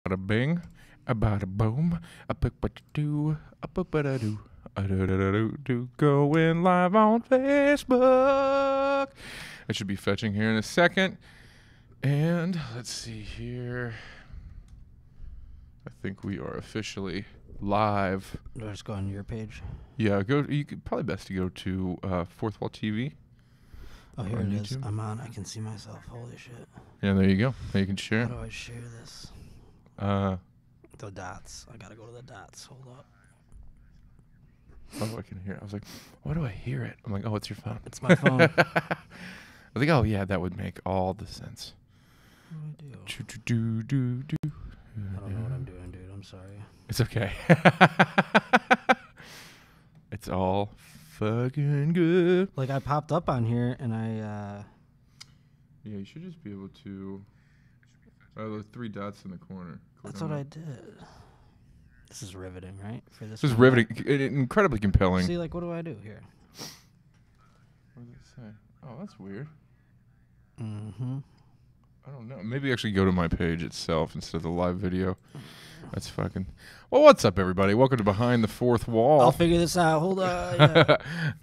Bada bing, a bada boom, a pick what you do, a boop bada do, a do do do do. Going live on Facebook. It should be fetching here in a second. And let's see here. I think we are officially live. Do I just go on your page? Yeah, go. You could probably best to go to Fourth Wall TV. Oh, here it is. YouTube. I'm on. I can see myself. Holy shit. Yeah, there you go. Now you can share. How do I share this? The dots. I gotta go to the dots. Hold up. Oh, I can hear it. I was like, why do I hear it? I'm like, oh, it's your phone. It's my phone. I was like, oh, yeah, that would make all the sense. What do I do? Do. I don't know what I'm doing, dude. I'm sorry. It's okay. It's all fucking good. Like, I popped up on here, and Yeah, you should just be able to... Oh, the three dots in the corner. That's what I did. This is riveting, right? For This is riveting. Incredibly compelling. See, like, what do I do here? What does it say? Oh, that's weird. Mm-hmm. I don't know. Maybe actually go to my page itself instead of the live video. That's fucking... Well, what's up, everybody? Welcome to Behind the Fourth Wall. I'll figure this out. Hold on. Yeah.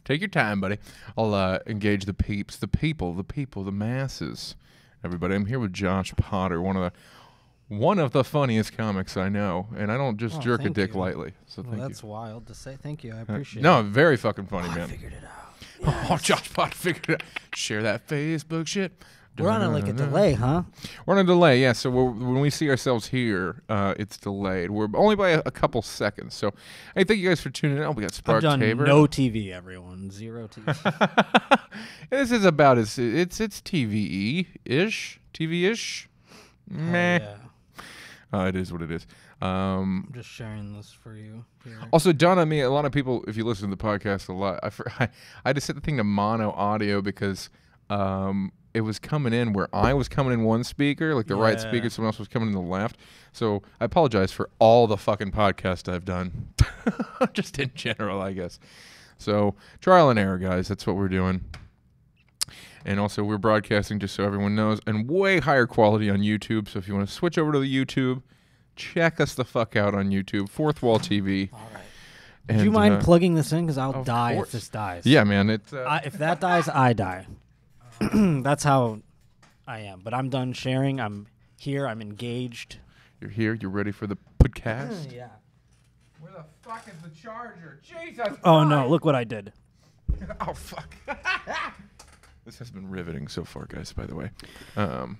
Take your time, buddy. I'll engage the peeps, the people, the masses. Everybody, I'm here with Josh Potter, one of the funniest comics I know, and I don't just jerk a dick lightly. So thank you. That's wild to say. Thank you. I appreciate it. No, very fucking funny, man. I figured it out. Yes. Oh, Josh Potter figured it out. Share that Facebook shit. We're on a delay, huh? We're on a delay, yeah. So when we see ourselves here, it's delayed. We're only by a couple seconds. So hey, thank you guys for tuning in. Oh, we got Spark I've done Tabor. no TV, everyone. Zero TV. This is about it's TV-ish. TV-ish. Meh. Yeah. It is what it is. I'm just sharing this for you here. Also, dawned on me, a lot of people, if you listen to the podcast a lot, I had to set the thing to mono audio because it was coming in where I was coming in one speaker, like the right speaker, someone else was coming in the left. So I apologize for all the fucking podcasts I've done, just in general, I guess. So trial and error, guys. That's what we're doing. And also, we're broadcasting, just so everyone knows, and way higher quality on YouTube. So if you want to switch over to the YouTube, check us the fuck out on YouTube, Fourth Wall TV. All right. And, do you mind plugging this in? Because I'll die if this dies. Yeah, man. It's if that dies, I die. That's how I am. But I'm done sharing. I'm here. I'm engaged. You're here. You're ready for the podcast? Yeah. Where the fuck is the charger? Jesus! Oh, no. Look what I did. Oh, fuck. This has been riveting so far, guys, by the way. I don't know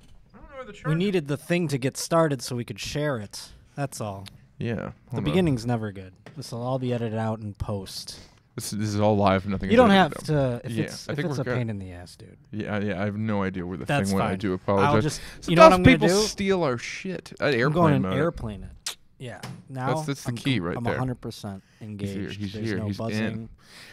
where the charger... We needed the thing to get started so we could share it. That's all. Yeah. The beginning's never good. This will all be edited out in post. This is all live. Nothing. You don't have to. If Yeah, it's I think a we're good. pain in the ass, dude. Yeah. I have no idea where the That's thing went. fine. I do apologize. I'll just. Sometimes You know what I'm gonna people do? steal our shit. I'm Airplane going in mode. airplane it. Yeah. Now That's the key right I'm there. 100% engaged. He's There's here. no He's buzzing. in. And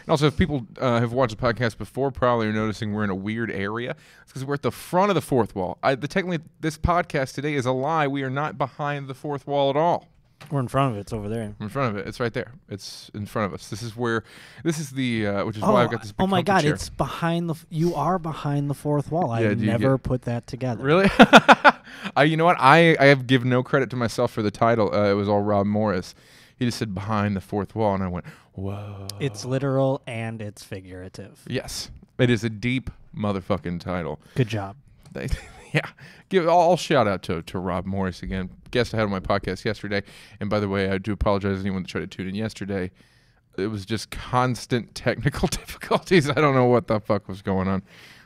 also, if people have watched the podcast before, probably are noticing we're in a weird area. It's because we're at the front of the fourth wall. Technically, this podcast today is a lie. We are not behind the fourth wall at all. We're in front of it. It's over there. In front of it. It's right there. It's in front of us. This is the, which is why I've got this big Oh my God! chair. It's behind the. You are behind the fourth wall. Yeah, I never put that together. Really? You know what? I have given no credit to myself for the title. It was all Rob Morris. He just said behind the fourth wall, and I went, whoa. It's literal and it's figurative. Yes. It is a deep motherfucking title. Good job. Yeah. I'll shout out to Rob Morris again. Guest I had on my podcast yesterday. And by the way, I do apologize to anyone that tried to tune in yesterday. It was just constant technical difficulties. I don't know what the fuck was going on.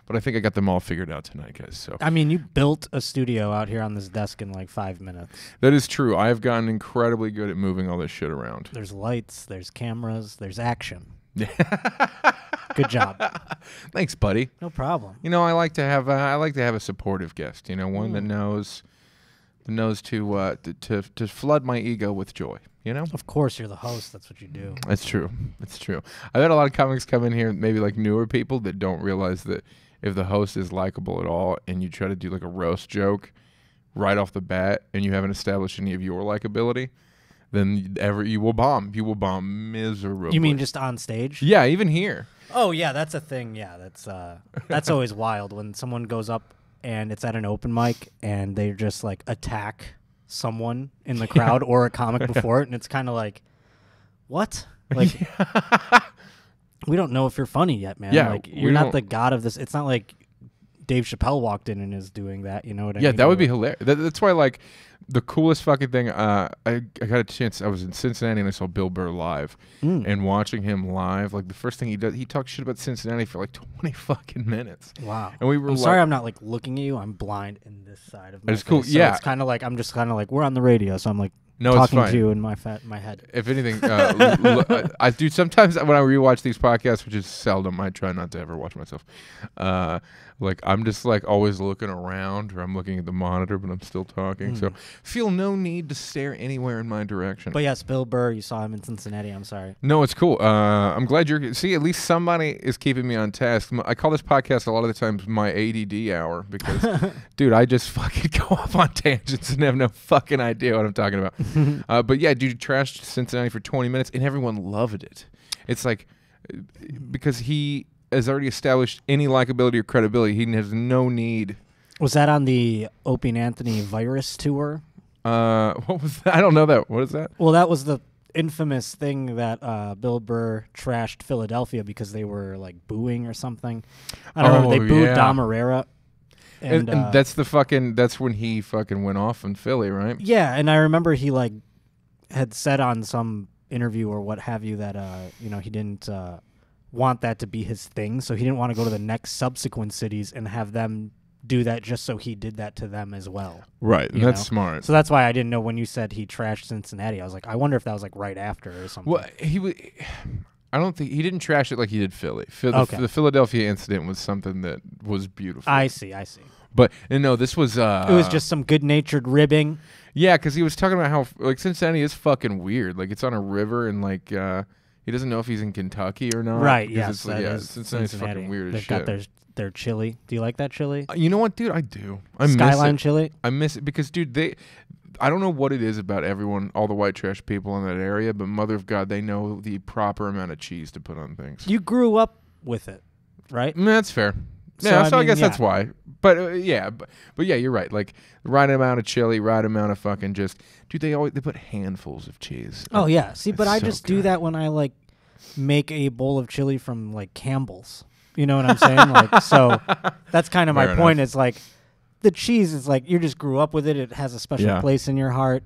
But I think I got them all figured out tonight, guys. So I mean, you built a studio out here on this desk in like 5 minutes. that is true. I have gotten incredibly good at moving all this shit around. There's lights, there's cameras, there's action. Good job. Thanks, buddy. No problem. You know, I like to have a supportive guest. You know, one that knows to flood my ego with joy. You know. Of course, you're the host. That's what you do. It's true. It's true. I've had a lot of comics come in here, maybe like newer people that don't realize that if the host is likable at all, and you try to do like a roast joke right off the bat, and you haven't established any of your likability, then you will bomb. You will bomb miserably. You mean just on stage? Yeah, even here. Oh yeah, that's a thing. Yeah, that's always wild when someone goes up and it's at an open mic and they just like attack someone in the crowd or a comic before it, and it's kind of like, what? Like, we don't know if you're funny yet, man. Yeah, like, you're not the god of this. It's not like Dave Chappelle walked in and is doing that. You know what I mean? Yeah, that would be hilarious. That's why, like, the coolest fucking thing. I got a chance. I was in Cincinnati and I saw Bill Burr live, and watching him live, like the first thing he does, he talks shit about Cincinnati for like 20 fucking minutes. Wow. And we were. I'm sorry, I'm not like looking at you. I'm blind in this side of my It's face. cool. So yeah. it's kind of like I'm just kind of like we're on the radio, so I'm like No, talking it's fine. to you in my head. If anything, I do sometimes when I rewatch these podcasts, which is seldom. I try not to ever watch myself. Like I'm just like always looking around, or I'm looking at the monitor, but I'm still talking. So feel no need to stare anywhere in my direction. But yes, Bill Burr, you saw him in Cincinnati. I'm sorry. No, it's cool. I'm glad you're. See, at least somebody is keeping me on task. I call this podcast a lot of the times my ADD hour because, dude, I just fucking go off on tangents and have no fucking idea what I'm talking about. But yeah, dude, trashed Cincinnati for 20 minutes and everyone loved it. It's like because he has already established any likability or credibility. He has no need. Was that on the Opie and Anthony virus tour? What was that? I don't know that. What is that? Well, that was the infamous thing that Bill Burr trashed Philadelphia because they were like booing or something. I don't remember. They booed Dom Herrera. And that's that's when he fucking went off in Philly, right? Yeah, and I remember he like had said on some interview or what have you that he didn't want that to be his thing, so he didn't want to go to the next subsequent cities and have them do that just so he did that to them as well. Right, and that's smart. So that's why I didn't know when you said he trashed Cincinnati. I was like, I wonder if that was like right after or something. Well, I don't think he didn't trash it like he did Philly. The Philadelphia incident was something that was beautiful. I see. But no, this was. It was just some good-natured ribbing. Yeah, because he was talking about how like Cincinnati is fucking weird. Like it's on a river and like he doesn't know if he's in Kentucky or not. Right. Yes. Cincinnati's fucking weird as shit. They've got their chili. Do you like that chili? You know what, dude? I do. Skyline chili. I miss it because, dude, I don't know what it is about everyone, all the white trash people in that area, but mother of God, they know the proper amount of cheese to put on things. You grew up with it, right? That's fair. Yeah, so I guess that's why. But yeah, you're right. Like the right amount of chili, right amount of fucking just, dude. They put handfuls of cheese. Oh yeah, see, but I so just good. do that when I like make a bowl of chili from like Campbell's. You know what I'm saying? Like, so that's kind of my point. It's like the cheese is like you just grew up with it. It has a special place in your heart.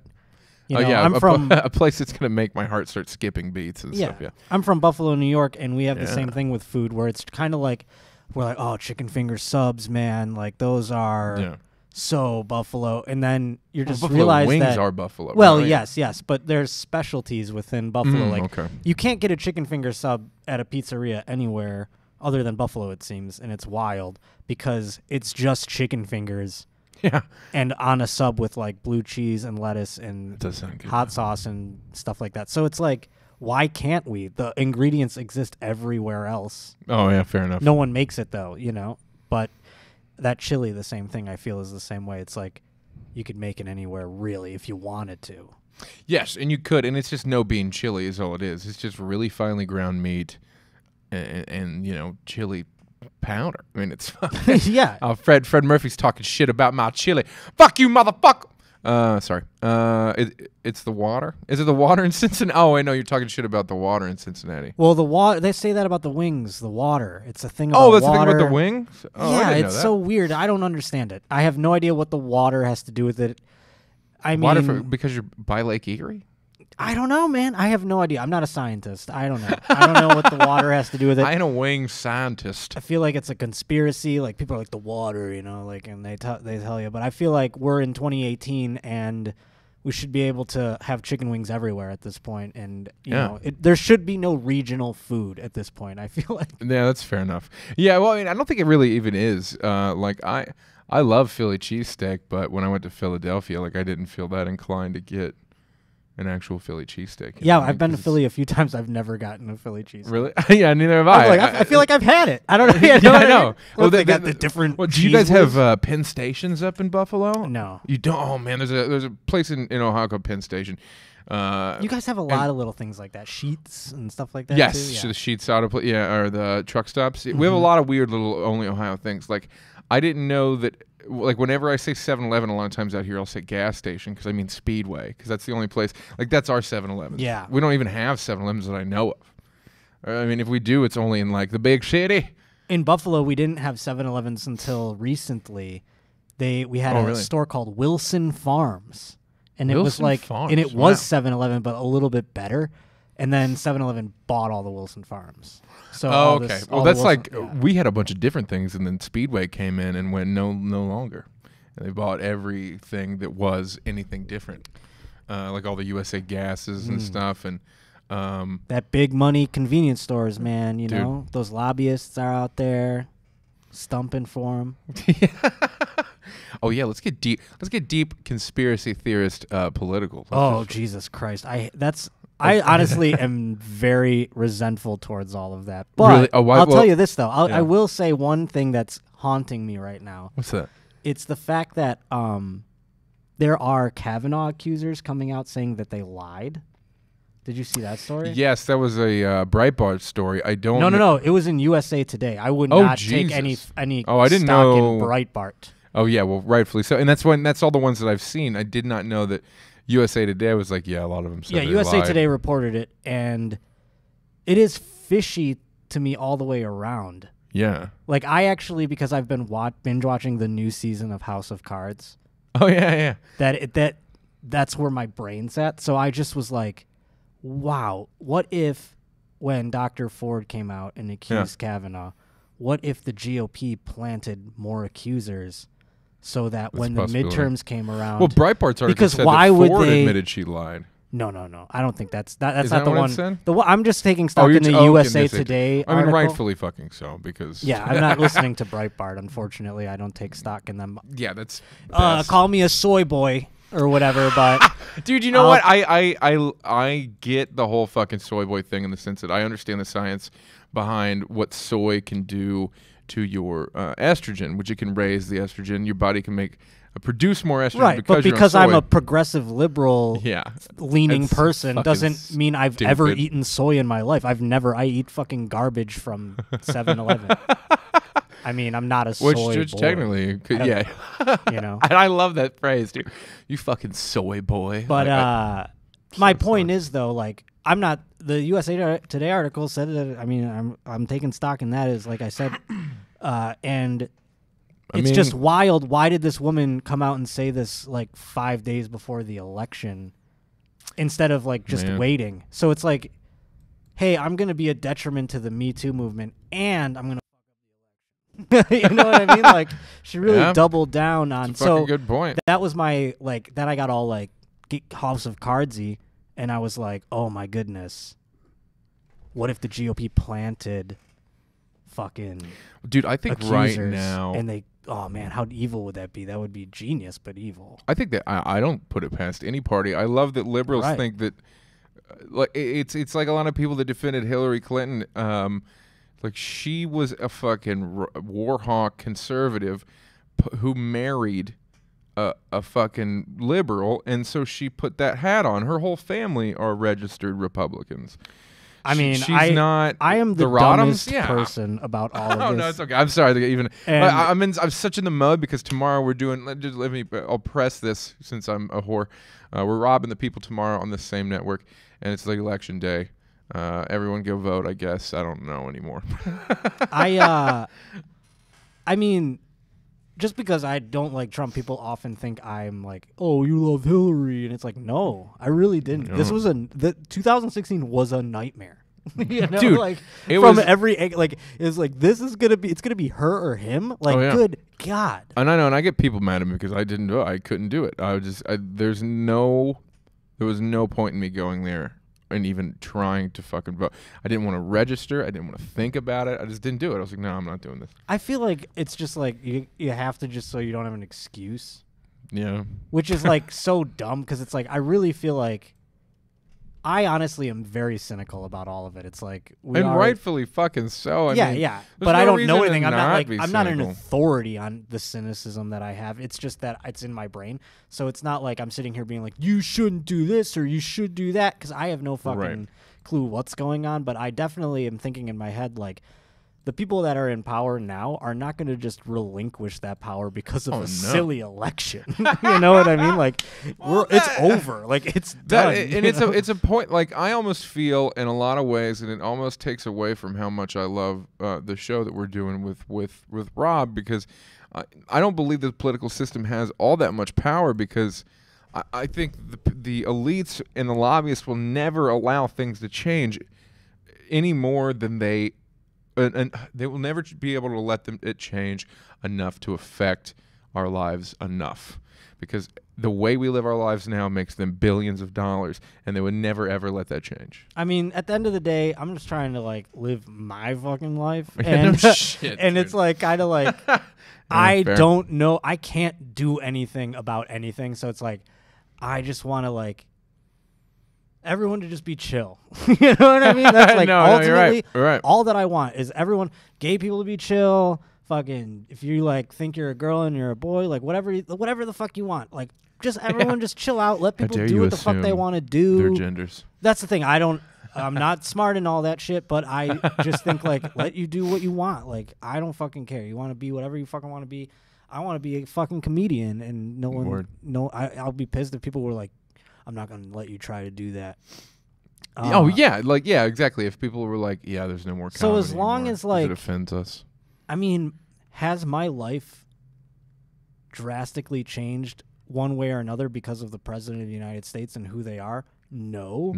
You know, I'm from a place that's gonna make my heart start skipping beats and stuff. Yeah, I'm from Buffalo, New York, and we have the same thing with food where it's kind of like we're like, oh, chicken finger subs, man, like those are so Buffalo, and then you're just Buffalo realize wings that are Buffalo. Well, right? yes, but there's specialties within Buffalo. You can't get a chicken finger sub at a pizzeria anywhere other than Buffalo, it seems, and it's wild because it's just chicken fingers. Yeah. And on a sub with like blue cheese and lettuce and does sound good, hot sauce and stuff like that. So it's like, why can't we? The ingredients exist everywhere else. Oh, yeah, fair enough. No one makes it though, you know? But that chili, the same thing, I feel is the same way. It's like you could make it anywhere really if you wanted to. Yes, and you could, and it's just no bean chili is all it is. It's just really finely ground meat and you know, chili powder. I mean, it's yeah. Fred Murphy's talking shit about my chili. Fuck you, motherfucker. Sorry. It's the water. Is it the water in Cincinnati? Oh, I know you're talking shit about the water in Cincinnati. Well, the water. They say that about the wings. The water. It's a thing about water. Oh, that's water. the thing about the wings. Oh, yeah, I didn't know it's that. so weird. I don't understand it. I have no idea what the water has to do with it. I mean, water because you're by Lake Erie. I don't know, man. I have no idea. I'm not a scientist. I don't know. I don't know what the water has to do with it. I ain't a wing scientist. I feel like it's a conspiracy. Like people are like the water, you know, like, and they tell you. But I feel like we're in 2018 and we should be able to have chicken wings everywhere at this point. And you know, there should be no regional food at this point. I feel like. Yeah, that's fair enough. Yeah, well, I mean, I don't think it really even is. Like I love Philly cheesesteak, but when I went to Philadelphia, like I didn't feel that inclined to get an actual Philly cheesesteak. Yeah, I've been to Philly a few times. I've never gotten a Philly cheesesteak. Really? Yeah, neither have I. I feel like I've had it. I don't know. Yeah, I know. Well, they got the different. Well, do you guys have Penn Stations up in Buffalo? No, you don't. Oh man, there's a place in Ohio called Penn Station. You guys have a lot of little things like that, sheets and stuff like that. Yes, too? Yeah. the sheets auto or the truck stops. We have a lot of weird little only Ohio things. Like I didn't know that. Like whenever I say 7-Eleven, a lot of times out here I'll say gas station because I mean Speedway because that's the only place. Like that's our 7-Eleven. Yeah. We don't even have 7-Elevens that I know of. I mean, if we do, it's only in like the big city. In Buffalo, we didn't have 7-Elevens until recently. We had a store called Wilson Farms, and it was like, and it was 7-Eleven, but a little bit better. And then 7-Eleven bought all the Wilson Farms. So okay. Well, that's we had a bunch of different things, and then Speedway came in and went no longer, and they bought everything that was anything different, like all the USA gases and stuff, and that big money convenience stores, man. You know, those lobbyists are out there stumping for them. Oh yeah, let's get deep. Let's get deep conspiracy theorist political. Jesus Christ! I honestly am very resentful towards all of that. But really? I'll tell you this, though. I will say one thing that's haunting me right now. What's that? It's the fact that there are Kavanaugh accusers coming out saying that they lied. Did you see that story? Yes, that was a Breitbart story. I don't No. It was in USA Today. I would not take any I didn't stock know. in Breitbart. Oh, yeah, well, rightfully so. And that's all the ones that I've seen. I did not know that USA Today was like, a lot of them said they USA lied. Today reported it, and it is fishy to me all the way around. Yeah. Like, I actually, because I've been binge watching the new season of House of Cards. Oh, yeah. That's where my brain's at. So I just was like, wow, what if when Dr. Ford came out and accused Kavanaugh, what if the GOP planted more accusers so that when the midterms came around... Well, Breitbart's article said that Ford admitted she lied. No. I don't think that's not that the what one. It said? I'm just taking stock in the USA Today article. I mean, rightfully fucking so, because... Yeah, I'm not listening to Breitbart, unfortunately. I don't take stock in them. Yeah, that's... call me a soy boy or whatever, but... Dude, you know what? I get the whole fucking soy boy thing in the sense that I understand the science behind what soy can do to your estrogen, which it can raise the estrogen. Your body can produce more estrogen, right? But because I'm a progressive liberal, leaning person, doesn't mean I've ever eaten soy in my life. I eat fucking garbage from 7-Eleven. I mean, I'm not a soy boy. Which technically, yeah. You know. And I love that phrase, dude. You fucking soy boy. But my point is, though, like, I'm not. The USA Today article said that. I mean, I'm taking stock in that, as like I said, and it's just wild. Why did this woman come out and say this like 5 days before the election instead of like just waiting? So it's like, hey, I'm gonna be a detriment to the Me Too movement, and I'm gonna fuck up the election. You know what I mean? Like, she really doubled down on. That's a fucking good point. That was my like. Then I got all like House of Cardsy. And I was like, oh, my goodness. What if the GOP planted fucking Dude, I think right now... And they... Oh, man, how evil would that be? That would be genius, but evil. I think that... I don't put it past any party. I love that liberals think that... like it's like a lot of people that defended Hillary Clinton. Like, she was a fucking war hawk conservative who married... a fucking liberal, and so she put that hat on. Her whole family are registered Republicans. I mean, she's not. I am the dumbest person about all of this. Oh no, it's okay. I'm sorry. I'm such in the mud because tomorrow we're doing. I'll press this since I'm a whore. We're robbing the people tomorrow on the same network, and it's like election day. Everyone go vote. I guess I don't know anymore. I mean. Just because I don't like Trump, people often think I'm like, oh, you love Hillary. And it's like, no, I really didn't. No. This was 2016 was a nightmare. You know? Dude, like, from every, like, it's like, this is going to be, it's going to be her or him. Like, good God. And I know, and I get people mad at me because I didn't do it. I couldn't do it. There was no point in me going there and even trying to fucking vote. I didn't want to register. I didn't want to think about it. I just didn't do it. I was like, no, I'm not doing this. I feel like it's just like you have to just so you don't have an excuse. Yeah. Which is like so dumb because it's like I really feel like I honestly am very cynical about all of it. It's like rightfully fucking so. I mean, but I don't know anything. I'm not an authority on the cynicism that I have. It's just that it's in my brain. So it's not like I'm sitting here being like, you shouldn't do this or you should do that because I have no fucking clue what's going on. But I definitely am thinking in my head like the people that are in power now are not going to just relinquish that power because of a silly election. You know what I mean? Like, it's over. Like, it's done. And it's a point. Like, I almost feel in a lot of ways, and it almost takes away from how much I love the show that we're doing with Rob, because I don't believe the political system has all that much power, because I think the elites and the lobbyists will never allow things to change any more than they will never be able to let it change enough to affect our lives enough, because the way we live our lives now makes them billions of dollars, and they would never ever let that change. I mean, at the end of the day, I'm just trying to like live my fucking life, and shit, and it's like kind of like I don't know, I can't do anything about anything, so it's like I just want to like everyone to just be chill. You know what I mean? That's like ultimately you're right. All that I want is everyone, gay people to be chill. Fucking, if you like think you're a girl and you're a boy, like whatever the fuck you want, like just everyone just chill out. Let people do what the fuck they want to do. Their genders. That's the thing. I'm not smart in all that shit, but I just think like let you do what you want. Like I don't fucking care. You want to be whatever you fucking want to be. I want to be a fucking comedian, and I'll be pissed if people were like, I'm not going to let you try to do that. Exactly. If people were like, yeah, there's no more comedy so as long anymore, as like it offends us. I mean, has my life drastically changed one way or another because of the president of the United States and who they are? No.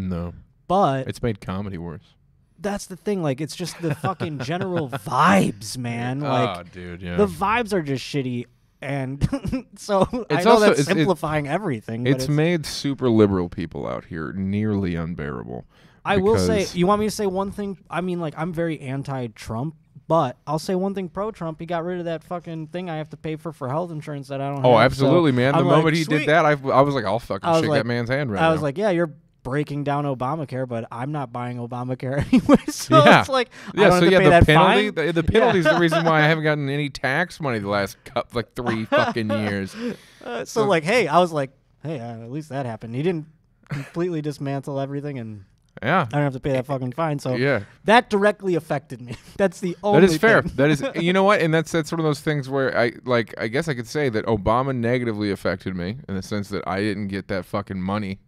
But it's made comedy worse. That's the thing. Like, it's just the fucking general vibes, man. Like, dude, yeah. The vibes are just shitty. And so I know that's simplifying everything. It's made super liberal people out here nearly unbearable. I will say, you want me to say one thing? I mean, like, I'm very anti-Trump, but I'll say one thing pro-Trump. He got rid of that fucking thing I have to pay for health insurance that I don't have. Oh, absolutely, so man. The moment he did that, I was like, I'll fucking shake that man's hand right now. I was like, yeah, you're breaking down Obamacare, but I'm not buying Obamacare anyway. So it's like, I don't have to pay that penalty, fine. The penalty is the reason why I haven't gotten any tax money the last 3 fucking years. So like, hey, I was like, hey, at least that happened. He didn't completely dismantle everything, and I don't have to pay that fucking fine. So that directly affected me. That's the only That is fair. thing. That is, you know what? And that's one of those things where I guess I could say that Obama negatively affected me in the sense that I didn't get that fucking money.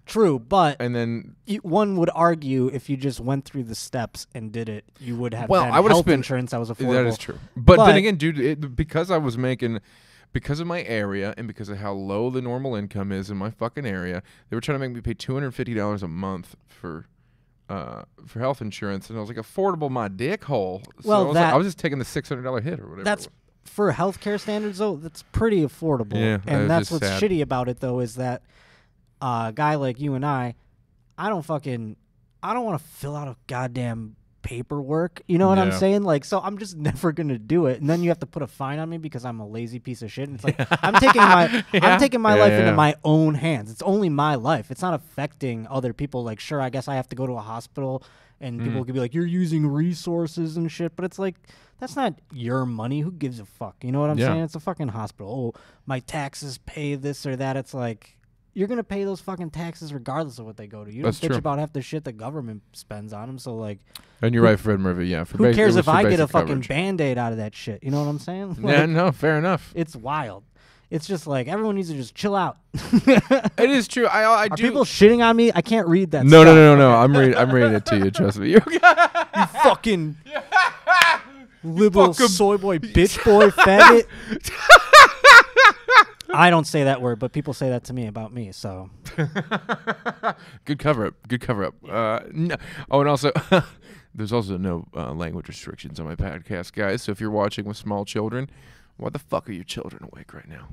True, but and then one would argue if you just went through the steps and did it, you would have health insurance that was affordable. That is true. But then again, dude, because I was making, because of my area and because of how low the normal income is in my fucking area, they were trying to make me pay $250 a month for health insurance, and I was like, affordable my dick hole. So well, I was just taking the $600 hit or whatever. That's for healthcare standards, though. That's pretty affordable. Yeah, and that's what's shitty about it, though, is that. A guy like you and I don't want to fill out a goddamn paperwork. You know what I'm saying? Like, so I'm just never gonna do it. And then you have to put a fine on me because I'm a lazy piece of shit. And it's like I'm taking my life into my own hands. It's only my life. It's not affecting other people. Like, sure, I guess I have to go to a hospital, and people could be like, "You're using resources and shit," but it's like. That's not your money. Who gives a fuck? You know what I'm saying? It's a fucking hospital. Oh, my taxes pay this or that. It's like. You're going to pay those fucking taxes regardless of what they go to. You don't bitch about half the shit the government spends on them. So, like... And you're right, Fred Murphy, yeah. Who cares if I get a fucking Band-Aid out of that shit? You know what I'm saying? Like, yeah, no, fair enough. It's wild. It's just like, everyone needs to just chill out. It is true. Are people shitting on me? I can't read that stuff. No. I'm reading it to you, trust me. You fucking... liberal soy boy, bitch boy, faggot. I don't say that word, but people say that to me about me. So, good cover up. No. Oh, and also, there's also no language restrictions on my podcast, guys. So if you're watching with small children, why the fuck are your children awake right now?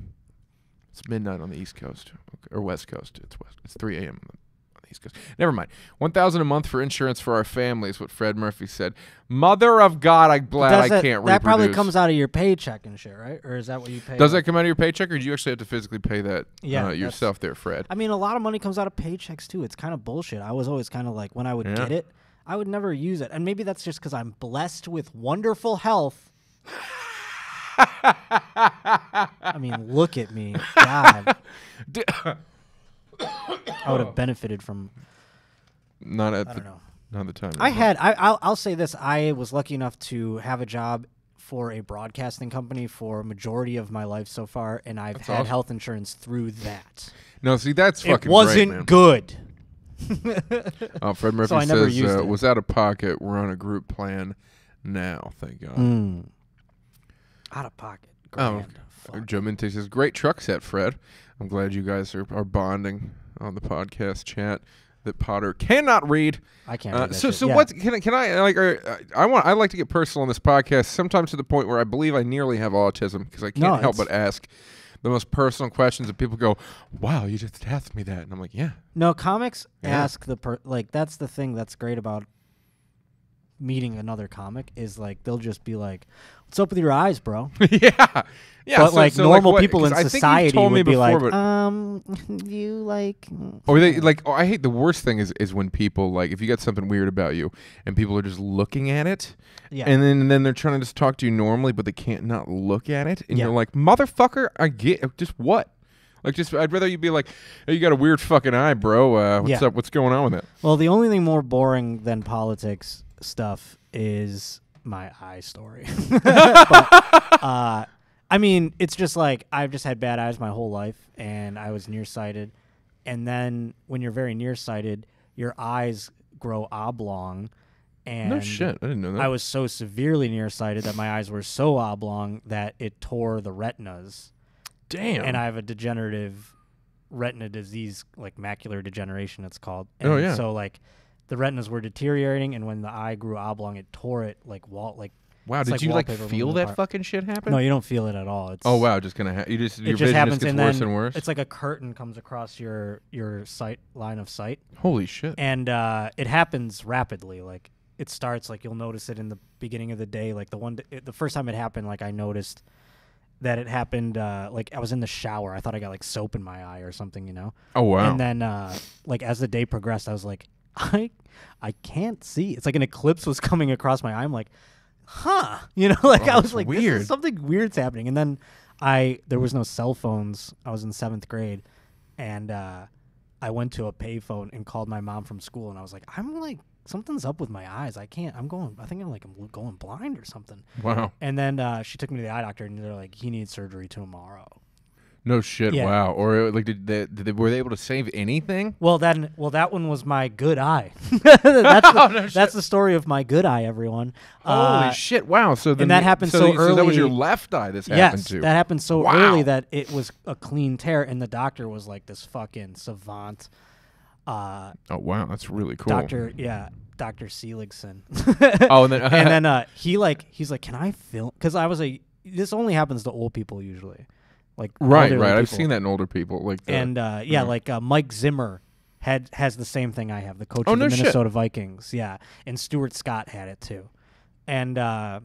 It's midnight on the East Coast or West Coast. It's 3 a.m. on the East Coast. Never mind. $1,000 a month for insurance for our family is what Fred Murphy said. Mother of God, I'm glad I can't reproduce. That probably comes out of your paycheck and shit, right? Or is that what you pay? Does that come out of your paycheck, or do you actually have to physically pay that yourself there, Fred? I mean, a lot of money comes out of paychecks, too. It's kind of bullshit. I was always kind of like, when I would get it, I would never use it. And maybe that's just because I'm blessed with wonderful health. I mean, look at me. God. I would have benefited from... Not at I don't know. Not the time. I'll say this. I was lucky enough to have a job for a broadcasting company for a majority of my life so far, and I've had awesome. health insurance through that. No, see, that's fucking It wasn't great, man. good. Fred Murphy So I never says, used it. was out of pocket. We're on a group plan now, thank God. Out of pocket. Oh, Grand. Joe Minte says, great truck set, Fred. I'm glad you guys are bonding on the podcast chat that Potter cannot read. I can't read that So shit. Yeah. what can I like? I like to get personal on this podcast. Sometimes to the point where I believe I nearly have autism because I can't help but ask the most personal questions, and people go, "Wow, you just asked me that," and I'm like, "Yeah." No, comics ask like that's the thing that's great about meeting another comic is like they'll just be like, "What's up with your eyes, bro?" yeah. But like normal what, people in society would be like, you like. Or they like. Oh, I hate the worst thing is when people like if you got something weird about you and people are just looking at it, and then they're trying to just talk to you normally, but they can't not look at it, and you're like, motherfucker, I get just what. Like, just I'd rather you be like, hey, you got a weird fucking eye, bro. What's up? What's going on with it? Well, the only thing more boring than politics stuff is my eye story. But, I mean, it's just like I've just had bad eyes my whole life, and I was nearsighted. And then when you're very nearsighted, your eyes grow oblong. And no shit, I didn't know that. I was so severely nearsighted that my eyes were so oblong that it tore the retinas. Damn. And I have a degenerative retina disease, like macular degeneration, it's called. And so like the retinas were deteriorating, and when the eye grew oblong, it tore it like wall like. Wow, did you like feel that fucking shit happen? No, you don't feel it at all. It's oh wow, just gonna your just vision happens, just gets and worse then and worse. It's like a curtain comes across your sight line of sight. Holy shit! And it happens rapidly. Like it starts like you'll notice it in the beginning of the day. Like the first time it happened, like I noticed that it happened. Like I was in the shower. I thought I got like soap in my eye or something, you know. Oh wow! And then like as the day progressed, I was like, I can't see. It's like an eclipse was coming across my eye. I'm like, huh, you know, like I was like, weird. Something weird's happening. And then there was no cell phones. I was in 7th grade, and I went to a payphone and called my mom from school, and I was like, I'm like, something's up with my eyes. I think I'm going blind or something. Wow. And then she took me to the eye doctor, and they're like, he needs surgery tomorrow. No shit. Yeah. Wow. Or like, were they able to save anything? Well, that one was my good eye. That's the story of my good eye, everyone. Holy shit! Wow. So and that happened so early. So that was your left eye. This happened to. Yes, that happened so early that it was a clean tear, and the doctor was like this fucking savant. Oh wow, that's really cool. Dr. Seligson. Oh, and then and then he's like, can I film? Because this only happens to old people usually. Like right. people. I've seen that in older people. Like Mike Zimmer has the same thing I have. The coach of the Minnesota Vikings. Yeah, and Stuart Scott had it too, and I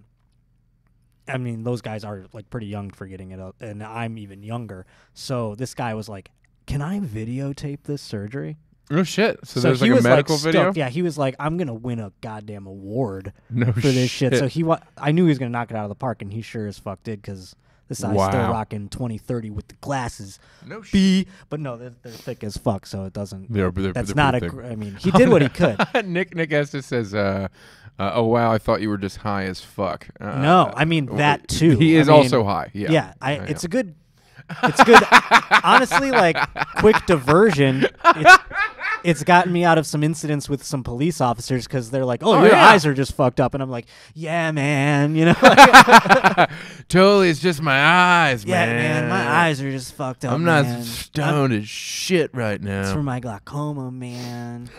mean those guys are like pretty young for getting it, and I'm even younger. So this guy was like, "Can I videotape this surgery?" Oh shit! So there's like a medical video. Yeah, he was like, "I'm gonna win a goddamn award for this shit." So I knew he was gonna knock it out of the park, and he sure as fuck did because. This eye's still rocking 20/30 with the glasses. No shit. But no, they're thick as fuck, so it doesn't. They're not a. I mean, he did what he could. Nick Estes says, "Oh wow, I thought you were just high as fuck." No, I mean that too. He is also high. Yeah. Yeah. It's good. Honestly, like quick diversion. It's gotten me out of some incidents with some police officers because they're like, "Oh, your eyes are just fucked up," and I'm like, "Yeah, man, you know." Totally, it's just my eyes, man. Yeah, man, my eyes are just fucked up. I'm not stoned as shit right now. It's for my glaucoma, man.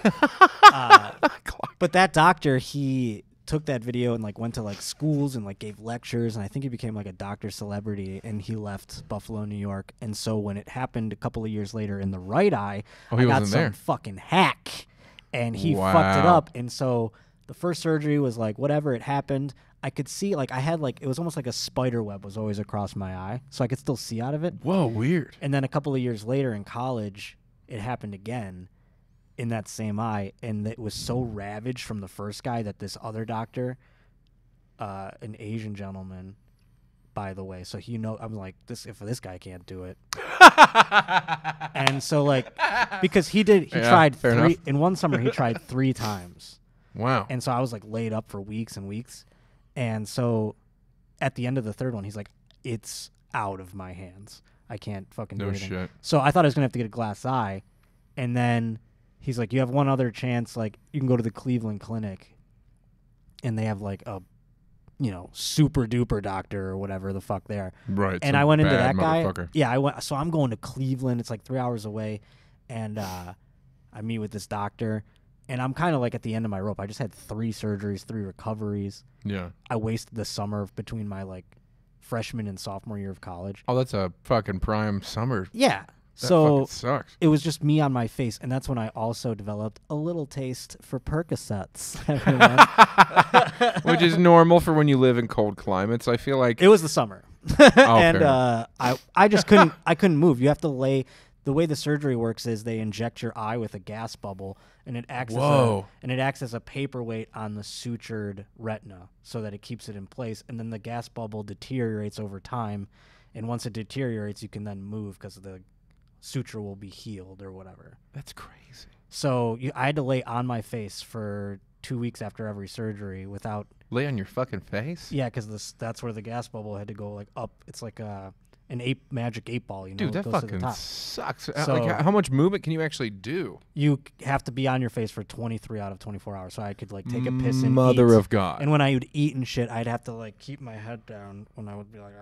But that doctor, he took that video and like went to like schools and like gave lectures, and I think he became like a doctor celebrity, and he left Buffalo, New York. And so when it happened a couple of years later in the right eye, I got some fucking hack, and he fucked it up. And so the first surgery was like whatever, it happened. I could see like I had like it was almost like a spider web was always across my eye, so I could still see out of it. Whoa, weird. And then a couple of years later in college, it happened again in that same eye, and it was so ravaged from the first guy that this other doctor, an Asian gentleman, by the way, so I'm like, if this guy can't do it. And so like because he tried in one summer he tried 3 times. Wow. And so I was like laid up for weeks and weeks. And so at the end of the third one, he's like, it's out of my hands. I can't fucking do anything. Shit. So I thought I was going to have to get a glass eye. And then he's like, you have one other chance. Like, you can go to the Cleveland Clinic. And they have like a, super duper doctor or whatever the fuck they are. Right. And I went into that guy. Motherfucker. Yeah, I went. So I'm going to Cleveland. It's like 3 hours away. And I meet with this doctor. And I'm kind of like at the end of my rope. I just had 3 surgeries, 3 recoveries. Yeah. I wasted the summer between my like freshman and sophomore year of college. Oh, that's a fucking prime summer. Yeah. That so fucking sucks. It was just me on my face, and that's when I also developed a little taste for Percocets. Which is normal for when you live in cold climates. I feel like it was the summer, and I just couldn't. I couldn't move. You have to lay. The way the surgery works is they inject your eye with a gas bubble, and it acts as a paperweight on the sutured retina, so that it keeps it in place. And then the gas bubble deteriorates over time, and once it deteriorates, you can then move because the suture will be healed or whatever. That's crazy. So I had to lay on my face for 2 weeks after every surgery without... Lay on your fucking face? Yeah, because that's where the gas bubble had to go like up. It's like an magic 8 ball, Dude, that goes to the fucking top. sucks. So like, how much movement can you actually do? You have to be on your face for 23 out of 24 hours. So I could like take a piss and Mother eat. of God. And when I would eat and shit, I'd have to like keep my head down when I would be like,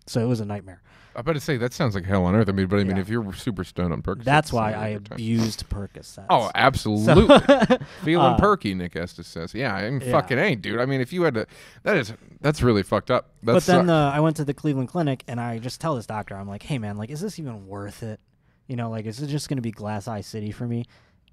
So it was a nightmare. I better say that sounds like hell on earth. I mean, Yeah. if you're super stoned on Percocets, That's why I abused Percocets. Oh, absolutely. So, Feeling perky, Nick Estes says. Yeah, I fucking ain't, dude. I mean, if you had to, that's really fucked up. But then I went to the Cleveland Clinic, and I just tell this doctor, I'm like, hey man, like, is this even worth it? Like, is it just gonna be glass eye city for me?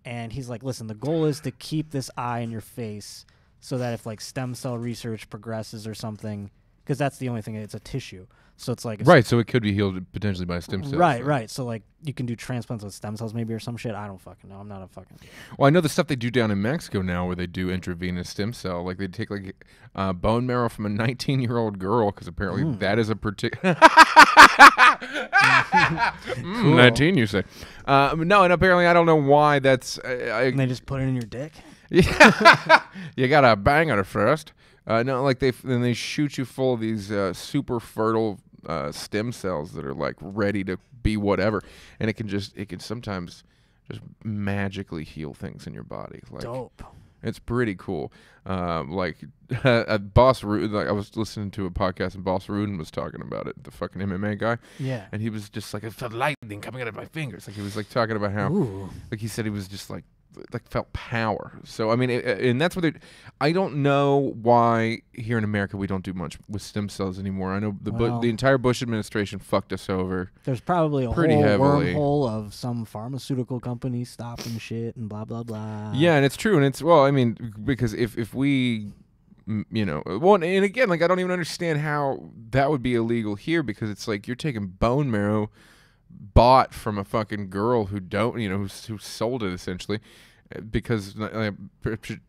And he's like, listen, the goal is to keep this eye in your face so that if like stem cell research progresses or something, because that's the only thing, it's a tissue. So it's like... Right, so it could be healed potentially by stem cells. Right. So like you can do transplants with stem cells maybe or some shit. I don't fucking know. I'm not a fucking... Well, I know the stuff they do down in Mexico now where they do intravenous stem cell. Like they take like bone marrow from a 19-year-old girl because apparently that is a particular... 19, you say. No, and apparently I don't know why that's... and they just put it in your dick? Yeah. You got to bang on it first. No, like they shoot you full of these super fertile stem cells that are like ready to be whatever, and it can sometimes just magically heal things in your body. Like, dope. It's pretty cool. Like Boss Rudin, like I was listening to a podcast and Boss Rudin was talking about it, the fucking MMA guy. Yeah. And he was just like, I felt lightning coming out of my fingers. Like he was like talking about how, like he said he was just like felt power. So I mean, and that's what I don't know why here in America we don't do much with stem cells anymore. I know the entire Bush administration fucked us over. There's probably a pretty whole heavily. wormhole of some pharmaceutical company stopping shit and blah blah blah. Yeah, and it's true, and it's I mean, because if we, well, and again, like I don't even understand how that would be illegal here because it's like you're taking bone marrow bought from a fucking girl who who sold it essentially, because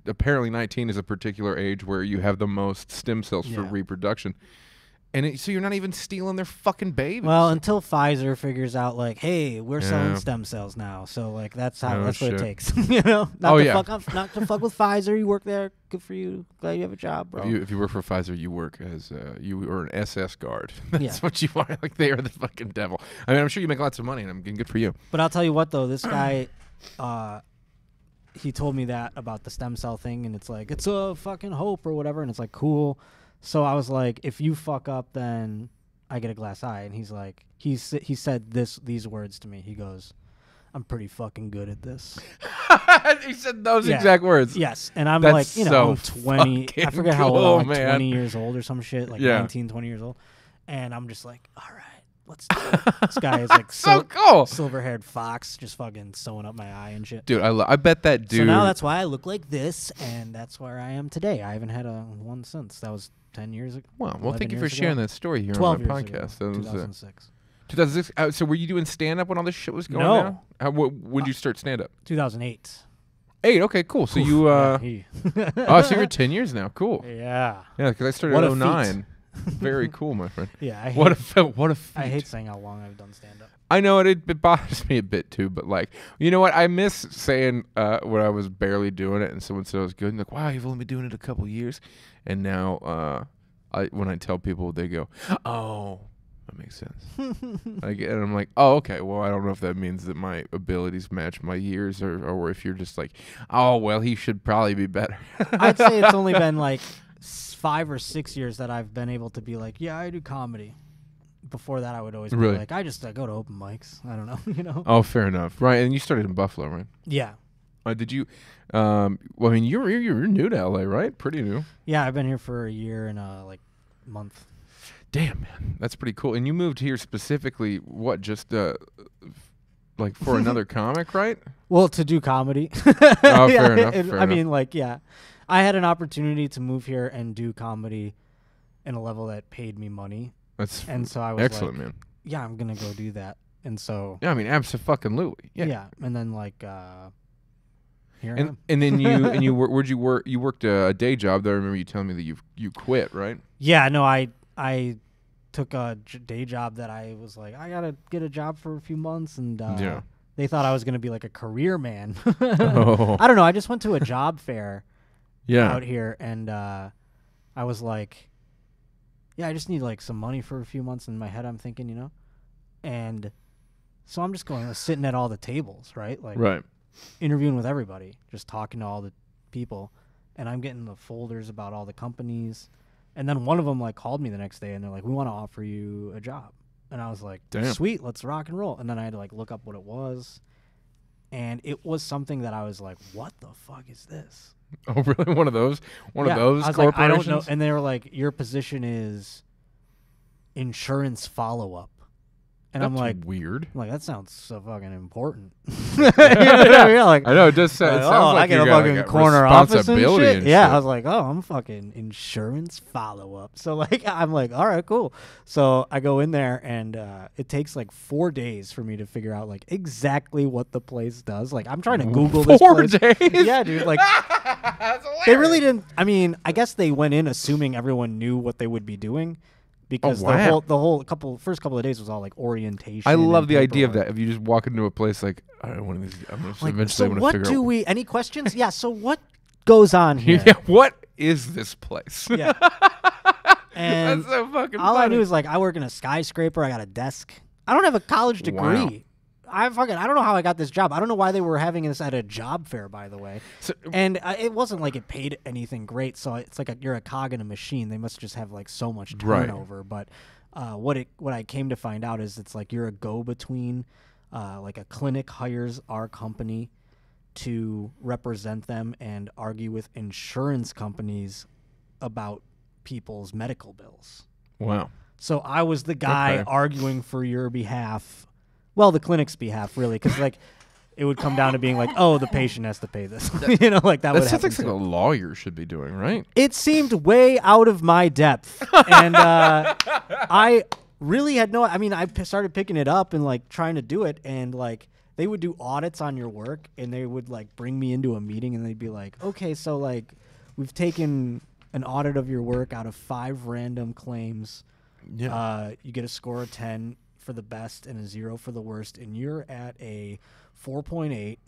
apparently 19 is a particular age where you have the most stem cells for reproduction, and so you're not even stealing their fucking babies. Well, until Pfizer figures out like, hey, we're selling stem cells now, so like that's what it takes. Not to fuck with Pfizer. You work there, good for you. Glad you have a job, bro. If you work for Pfizer, you work as you are an SS guard. That's what you are. Like they are the fucking devil. I mean, I'm sure you make lots of money, and I'm getting good for you. But I'll tell you what, though, this guy, he told me that about the stem cell thing, and it's like it's a fucking hope or whatever, and it's like cool. So I was like, if you fuck up, then I get a glass eye. And he's like, he said these words to me. He goes, I'm pretty fucking good at this. He said those exact words. Yes. And I'm That's like, so I'm 20. I forget how old, like 20 years old or some shit, like 19, 20 years old. And I'm just like, all right, let's do it. This guy is like so cool. Silver-haired fox just fucking sewing up my eye and shit. Dude, I bet that dude. So now that's why I look like this, and that's where I am today. I haven't had one since. That was 10 years ago. Wow. Well, thank you for sharing that story here 12 on the years podcast. Ago, that was 2006. 2006. So were you doing stand-up when all this shit was going on? No. When did you start stand-up? 2008. 8. Okay, cool. So you. So you're 10 years now. Cool. Yeah. Yeah, because I started in 2009. Very cool, my friend. Yeah, I hate, what a feat. I hate saying how long I've done stand-up. I know it bothers me a bit too, but like, you know what? I miss saying when I was barely doing it and someone said I was good, and like, wow, you've only been doing it a couple years, and now when I tell people, they go, oh, that makes sense. And I'm like, oh, okay. Well, I don't know if that means that my abilities match my years, or if you're just like, oh, well, he should probably be better. I'd say it's only been like 5 or 6 years that I've been able to be like, yeah, I do comedy. Before that, I would always be like, I go to open mics. I don't know, you know. Oh, fair enough. Right, and you started in Buffalo, right? Yeah. Did you? Well, I mean, you're new to LA, right? Pretty new. Yeah, I've been here for a year and like month. Damn, man, that's pretty cool. And you moved here specifically, what? Just like for another comic, right? Well, to do comedy. Oh, fair enough. I mean, like, yeah, I had an opportunity to move here and do comedy in a level that paid me money. And so I was excellent, like, man. Yeah, I'm gonna go do that. And so yeah, I mean, absolutely. Yeah. Yeah, and then like here. And then you where'd you work? You worked a day job. Though I remember you telling me that you quit, right? Yeah, no, I took a day job that I was like, I gotta get a job for a few months, and they thought I was gonna be like a career man. Oh. I don't know. I just went to a job fair out here, and I was like, yeah, I just need like some money for a few months. In my head, I'm thinking, you know, and so I'm just going sitting at all the tables, right? Like, interviewing with everybody, just talking to all the people, and I'm getting the folders about all the companies. And then one of them like called me the next day, and they're like, "We want to offer you a job." And I was like, damn, sweet, let's rock and roll. And then I had to like look up what it was, and it was something that I was like, "What the fuck is this?" Oh, really? One of those? One of those I was corporations? like, I don't know. And they were like, your position is insurance follow-up. And that's I'm like, weird. I'm like, that sounds so fucking important. You know what I mean? Like, I know, it does sound, it sounds like I get a fucking like corner office and shit. And yeah, shit. I was like, oh, I'm fucking insurance follow-up. So like, I'm like, all right, cool. So I go in there, and it takes like 4 days for me to figure out like exactly what the place does. Like, I'm trying to Google this place. 4 days? Yeah, dude. Like, they really didn't. I mean, I guess they went in assuming everyone knew what they would be doing. Because the first couple of days was all like orientation. I love the idea of that. If you just walk into a place like, I don't want to. I'm gonna like, eventually so want to figure out. Any questions? Yeah. So what goes on here? Yeah. What is this place? Yeah. And that's so fucking all funny. I knew is like, I work in a skyscraper. I got a desk. I don't have a college degree. Wow. I don't know how I got this job. I don't know why they were having this at a job fair, by the way. And it wasn't like it paid anything great. So it's like you're a cog in a machine. They must just have like so much turnover. Right. But what I came to find out is it's like you're a go-between. Like a clinic hires our company to represent them and argue with insurance companies about people's medical bills. Wow. So I was the guy arguing for your behalf. Well, the clinic's behalf, really, because like it would come down to being like, oh, the patient has to pay this. You know, like that would happen. That's like a lawyer should be doing, right? It seemed way out of my depth, and I really had no. I mean, I started picking it up and like trying to do it, and like they would do audits on your work, and they would like bring me into a meeting, and they'd be like, okay, so like we've taken an audit of your work out of 5 random claims. Yeah. You get a score of 10 for the best and a 0 for the worst, and you're at a 4.8.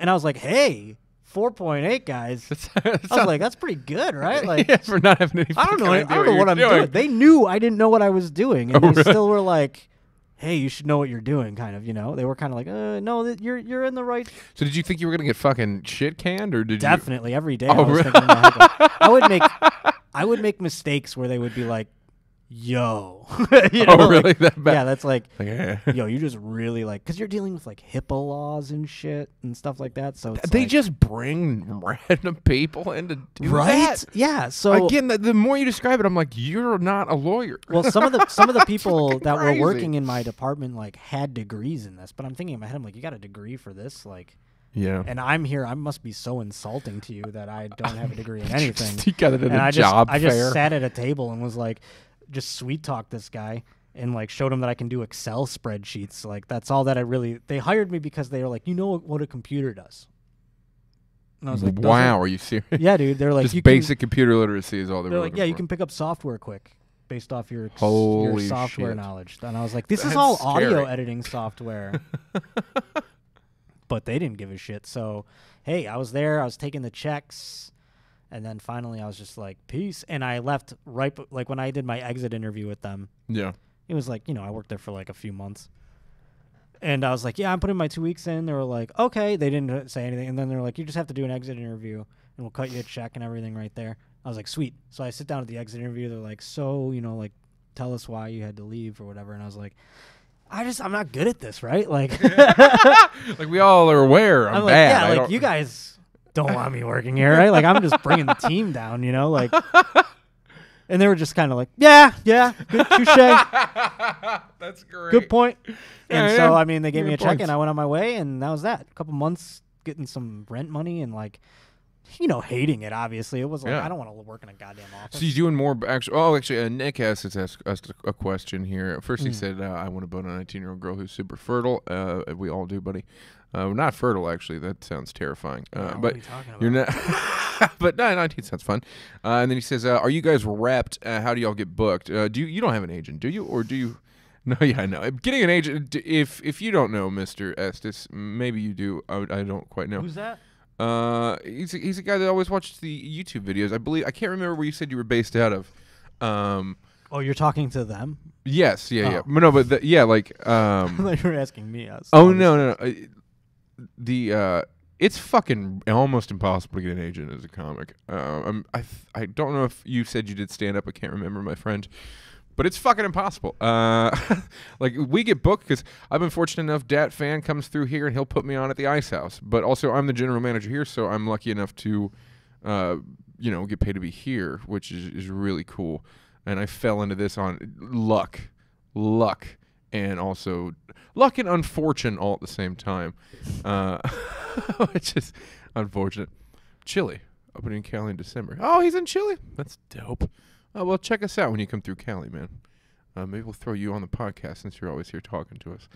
And I was like, hey, 4.8, guys. I was like, that's pretty good, right? Like, yeah, for not having any I don't know what I'm doing. They knew I didn't know what I was doing, and they still were like, hey, you should know what you're doing, kind of, you know? They were kind of like, no, you're in the right. So did you think you were going to get fucking shit canned, or did Definitely, you? Every day I was thinking in my head, like, I would make mistakes where they would be like, yo. You know, really? Like, that bad? Yeah, that's like, yo, you just really like, because you're dealing with like HIPAA laws and shit and stuff like that. So it's they like, just bring random people in to do right? that. Yeah. So again, the more you describe it, I'm like, you're not a lawyer. Well, some of the people that were working in my department like had degrees in this, but I'm thinking in my head, I'm like, you got a degree for this, like. Yeah. And I'm here. I must be so insulting to you that I don't have a degree in anything. You got it in a job fair. I just sat at a table and was like, just sweet talk this guy and like showed him that I can do Excel spreadsheets. Like that's all that they hired me because they were like, you know what a computer does. And I was like, wow, are you serious? Yeah, dude. They're like, just basic computer literacy is all they're like, yeah, for. you can pick up software quick. based off your Holy software shit. knowledge. And I was like, this is That's all scary. audio editing software. But they didn't give a shit. So, hey, I was there. I was taking the checks. And then finally I was just like, peace. And I left like when I did my exit interview with them. Yeah. It was like, I worked there for like a few months. And I was like, yeah, I'm putting my 2 weeks in. They were like, okay. They didn't say anything. And then they were like, you just have to do an exit interview and we'll cut you a check and everything right there. I was like, sweet. So I sit down at the exit interview. They're like, so, like, tell us why you had to leave or whatever. And I was like, I'm not good at this, right? Like, like we all are aware. I'm like, bad. yeah, like you guys don't want me working here, right? Like I'm just bringing the team down, like. And they were just kind of like, yeah, good, touche. That's great. Good point. And Yeah, so, yeah. I mean, they gave me a Good check points. and I went on my way, and that was that. A couple months getting some rent money and, like, hating it, obviously. It was like, Yeah. I don't want to work in a goddamn office. So you're doing more actually, Nick asked us a question here. First he said, I want to bone a 19-year-old girl who's super fertile. We all do, buddy. Not fertile, actually. That sounds terrifying. What But are you talking about? you're not. But no, 19 sounds fun. And then he says, are you guys repped? How do y'all get booked? You don't have an agent, do you? Or do you? No, yeah, I know. Getting an agent, if you don't know Mr. Estes, maybe you do. I don't quite know. Who's that? He's a guy that always watches the YouTube videos. I can't remember where you said you were based out of. Oh, you're talking to them? Yes, yeah. Oh. No, but like I thought you were asking me. no. It's fucking almost impossible to get an agent as a comic. I don't know if you said you did stand up. I can't remember, my friend. But it's fucking impossible. Like, we get booked because I've been fortunate enough. Dat Fan comes through here and he'll put me on at the Ice House. But also, I'm the general manager here, so I'm lucky enough to, get paid to be here, which is really cool. And I fell into this on luck, and also luck and unfortune all at the same time, which is unfortunate. Chile, opening in Cali in December. Oh, he's in Chile? That's dope. Oh, well, check us out when you come through Cali, man. Maybe we'll throw you on the podcast since you're always here talking to us.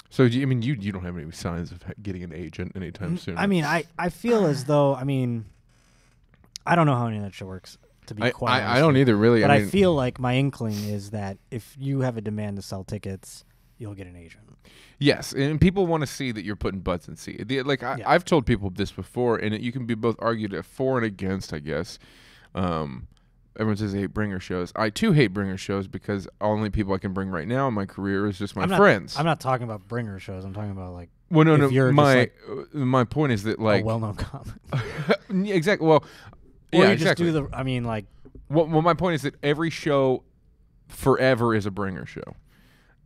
So, you don't have any signs of getting an agent anytime soon? I mean, I feel as though, I don't know how any of that shit works, to be quite honest. I don't either, really. But I feel like my inkling is that if you have a demand to sell tickets, you'll get an agent. Yes, and people want to see that you're putting butts in seats. I've told people this before, and you can be both argued for and against, I guess. Everyone says they hate bringer shows. I too hate bringer shows because only people I can bring right now in my career is just my friends. I'm not talking about bringer shows. I'm talking about like. Well, no. You're My point is that like a well-known comic. Exactly. Well, or yeah, you exactly. just do Well, my point is that every show forever is a bringer show.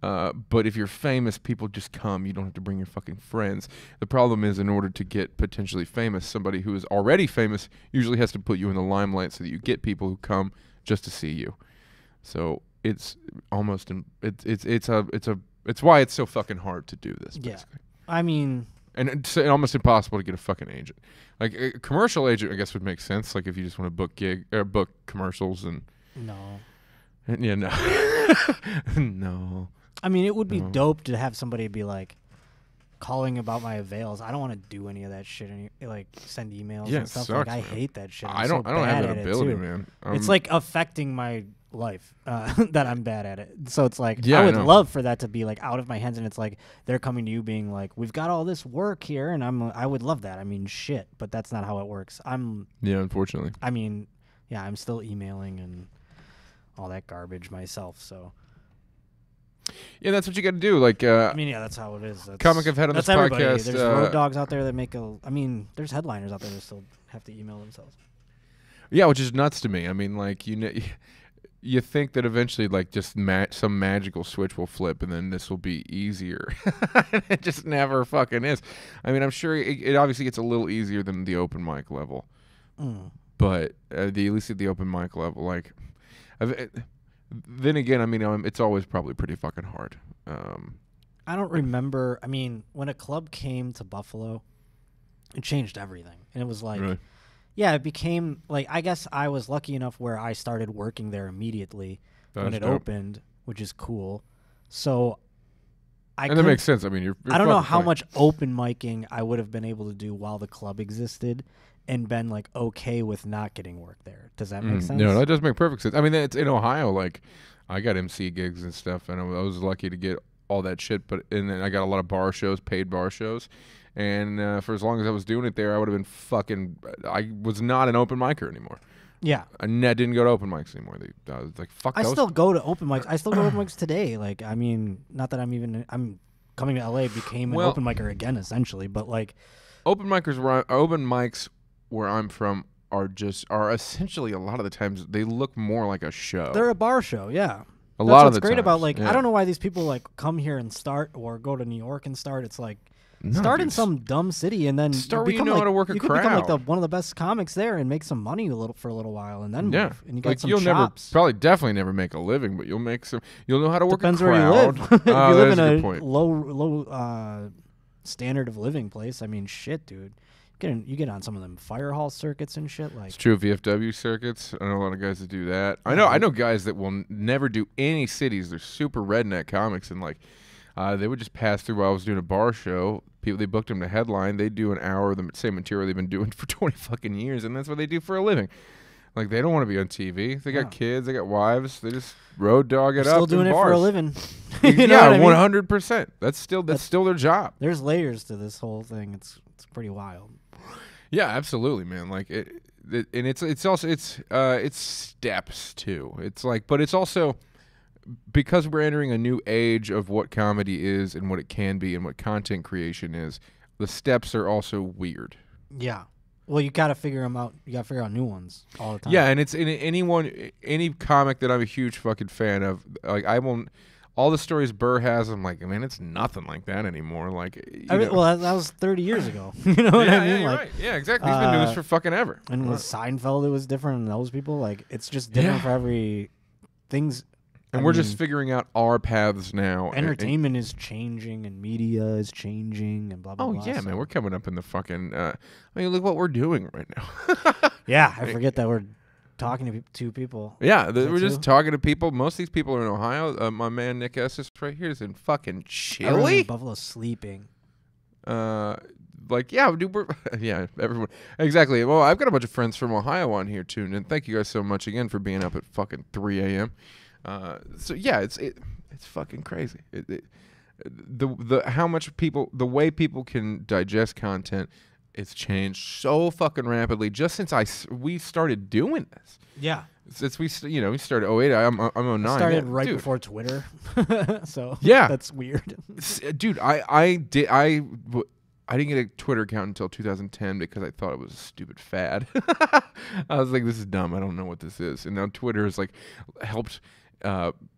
But if you're famous, people just come. You don't have to bring your fucking friends. The problem is, in order to get potentially famous, somebody who is already famous usually has to put you in the limelight so that you get people who come just to see you. So it's almost it's why it's so fucking hard to do this. Basically. Yeah, I mean, and it's almost impossible to get a fucking agent. Like a commercial agent, I guess would make sense. Like if you just want to book commercials and no. Yeah, no, no. I mean, it would be dope to have somebody be like calling about my avails. I don't want to do any of that shit. Like send emails and stuff. Sucks, I man. hate that shit. I don't have that ability, man. It's like affecting my life that I'm bad at it. So it's like Yeah, I would I know. love for that to be like out of my hands, and it's like they're coming to you being like, "We've got all this work here," and I would love that. I mean, shit, but that's not how it works. Unfortunately. I mean, yeah, I'm still emailing and all that garbage myself. So. Yeah, that's what you got to do. Like, I mean, yeah, that's how it is. comic I've had on this everybody. podcast. There's road dogs out there that make there's headliners out there that still have to email themselves. Yeah, which is nuts to me. I mean, like, you think that eventually, like, just some magical switch will flip and then this will be easier. It just never fucking is. I mean, I'm sure it obviously gets a little easier than the open mic level. But at least at the open mic level, like, then again, I mean, it's always probably pretty fucking hard. I don't remember. I mean, when a club came to Buffalo, it changed everything. And it was like, Really? yeah, it became like, I guess I was lucky enough where I started working there immediately when it dope. opened, which is cool. So And that makes sense. I mean, you're I don't know fucking how funny. much open micing I would have been able to do while the club existed and been like okay with not getting work there. Does that make sense? No, that does make perfect sense. I mean, it's in Ohio. Like, I got MC gigs and stuff, and I was lucky to get all that shit. And then I got a lot of bar shows, paid bar shows. And for as long as I was doing it there, I would have been fucking. I was not an open micer anymore. Yeah. I didn't go to open mics anymore. I was like, fuck. I still go to open mics. I still go to open mics today. Like, I mean, not that I'm coming to LA, became an open micer again, essentially. But like, open mics where I'm from are essentially a lot of the times they look more like a show. They're a bar show, yeah. A lot of the the great times, about like yeah. I don't know why these people like come here and start or go to New York and start. It's like start in some dumb city and then start where you become know like, how to work a you could become like crowd. one of the best comics there and make some money for a little while and then move. And you got like some you'll chops. definitely never make a living, but you'll make some. You'll know how to work Depends a crowd. where you live. If you live in that's a a good point. low standard of living place, I mean, shit, dude. You get on some of them fire hall circuits and shit. Like It's true. VFW circuits. I know a lot of guys that do that. I know guys that will never do any cities. They're super redneck comics, and like they would just pass through while I was doing a bar show. People, they booked them to headline. They do an hour of the same material they've been doing for 20 fucking years, and that's what they do for a living. Like they don't want to be on TV. They got kids. They got wives. They just road dog it up. still doing in it bars. for a living. You know yeah, what I mean? 100%. That's still their job. There's layers to this whole thing. It's pretty wild. Yeah, absolutely, man. Like and it's also it's steps too. It's like, but it's also because we're entering a new age of what comedy is and what it can be and what content creation is. The steps are also weird. Yeah. Well, you got to figure them out. You got to figure out new ones all the time. Yeah, and it's any comic that I'm a huge fucking fan of. Like I won't. All the stories Burr has, I'm like, man, it's nothing like that anymore. Like, I mean, well, that was 30 years ago. You know what I mean? Yeah, you're like, right. Yeah, exactly. He's been doing this for fucking ever. And with Seinfeld, it was different. And those people, like, it's just different for every things. And we're just figuring out our paths now. Entertainment is changing, and media is changing, and blah blah blah. Oh yeah, man, we're coming up in the fucking. I mean, look what we're doing right now. Yeah, I forget that we're talking to two people. Yeah, we're just talking to people. Most of these people are in Ohio. My man Nick Estes right here is in fucking Chile. Buffalo sleeping. Like, yeah, dude, yeah, everyone. Exactly. Well, I've got a bunch of friends from Ohio on here, too. And thank you guys so much again for being up at fucking 3 a.m. So, yeah, it's fucking crazy. How much people, the way people can digest content, it's changed so fucking rapidly just since we started doing this. Yeah. Since we started 08, I'm 09. I started right before Twitter. So yeah, that's weird. Dude, I didn't get a Twitter account until 2010 because I thought it was a stupid fad. I was like, this is dumb. I don't know what this is. And now Twitter has like helped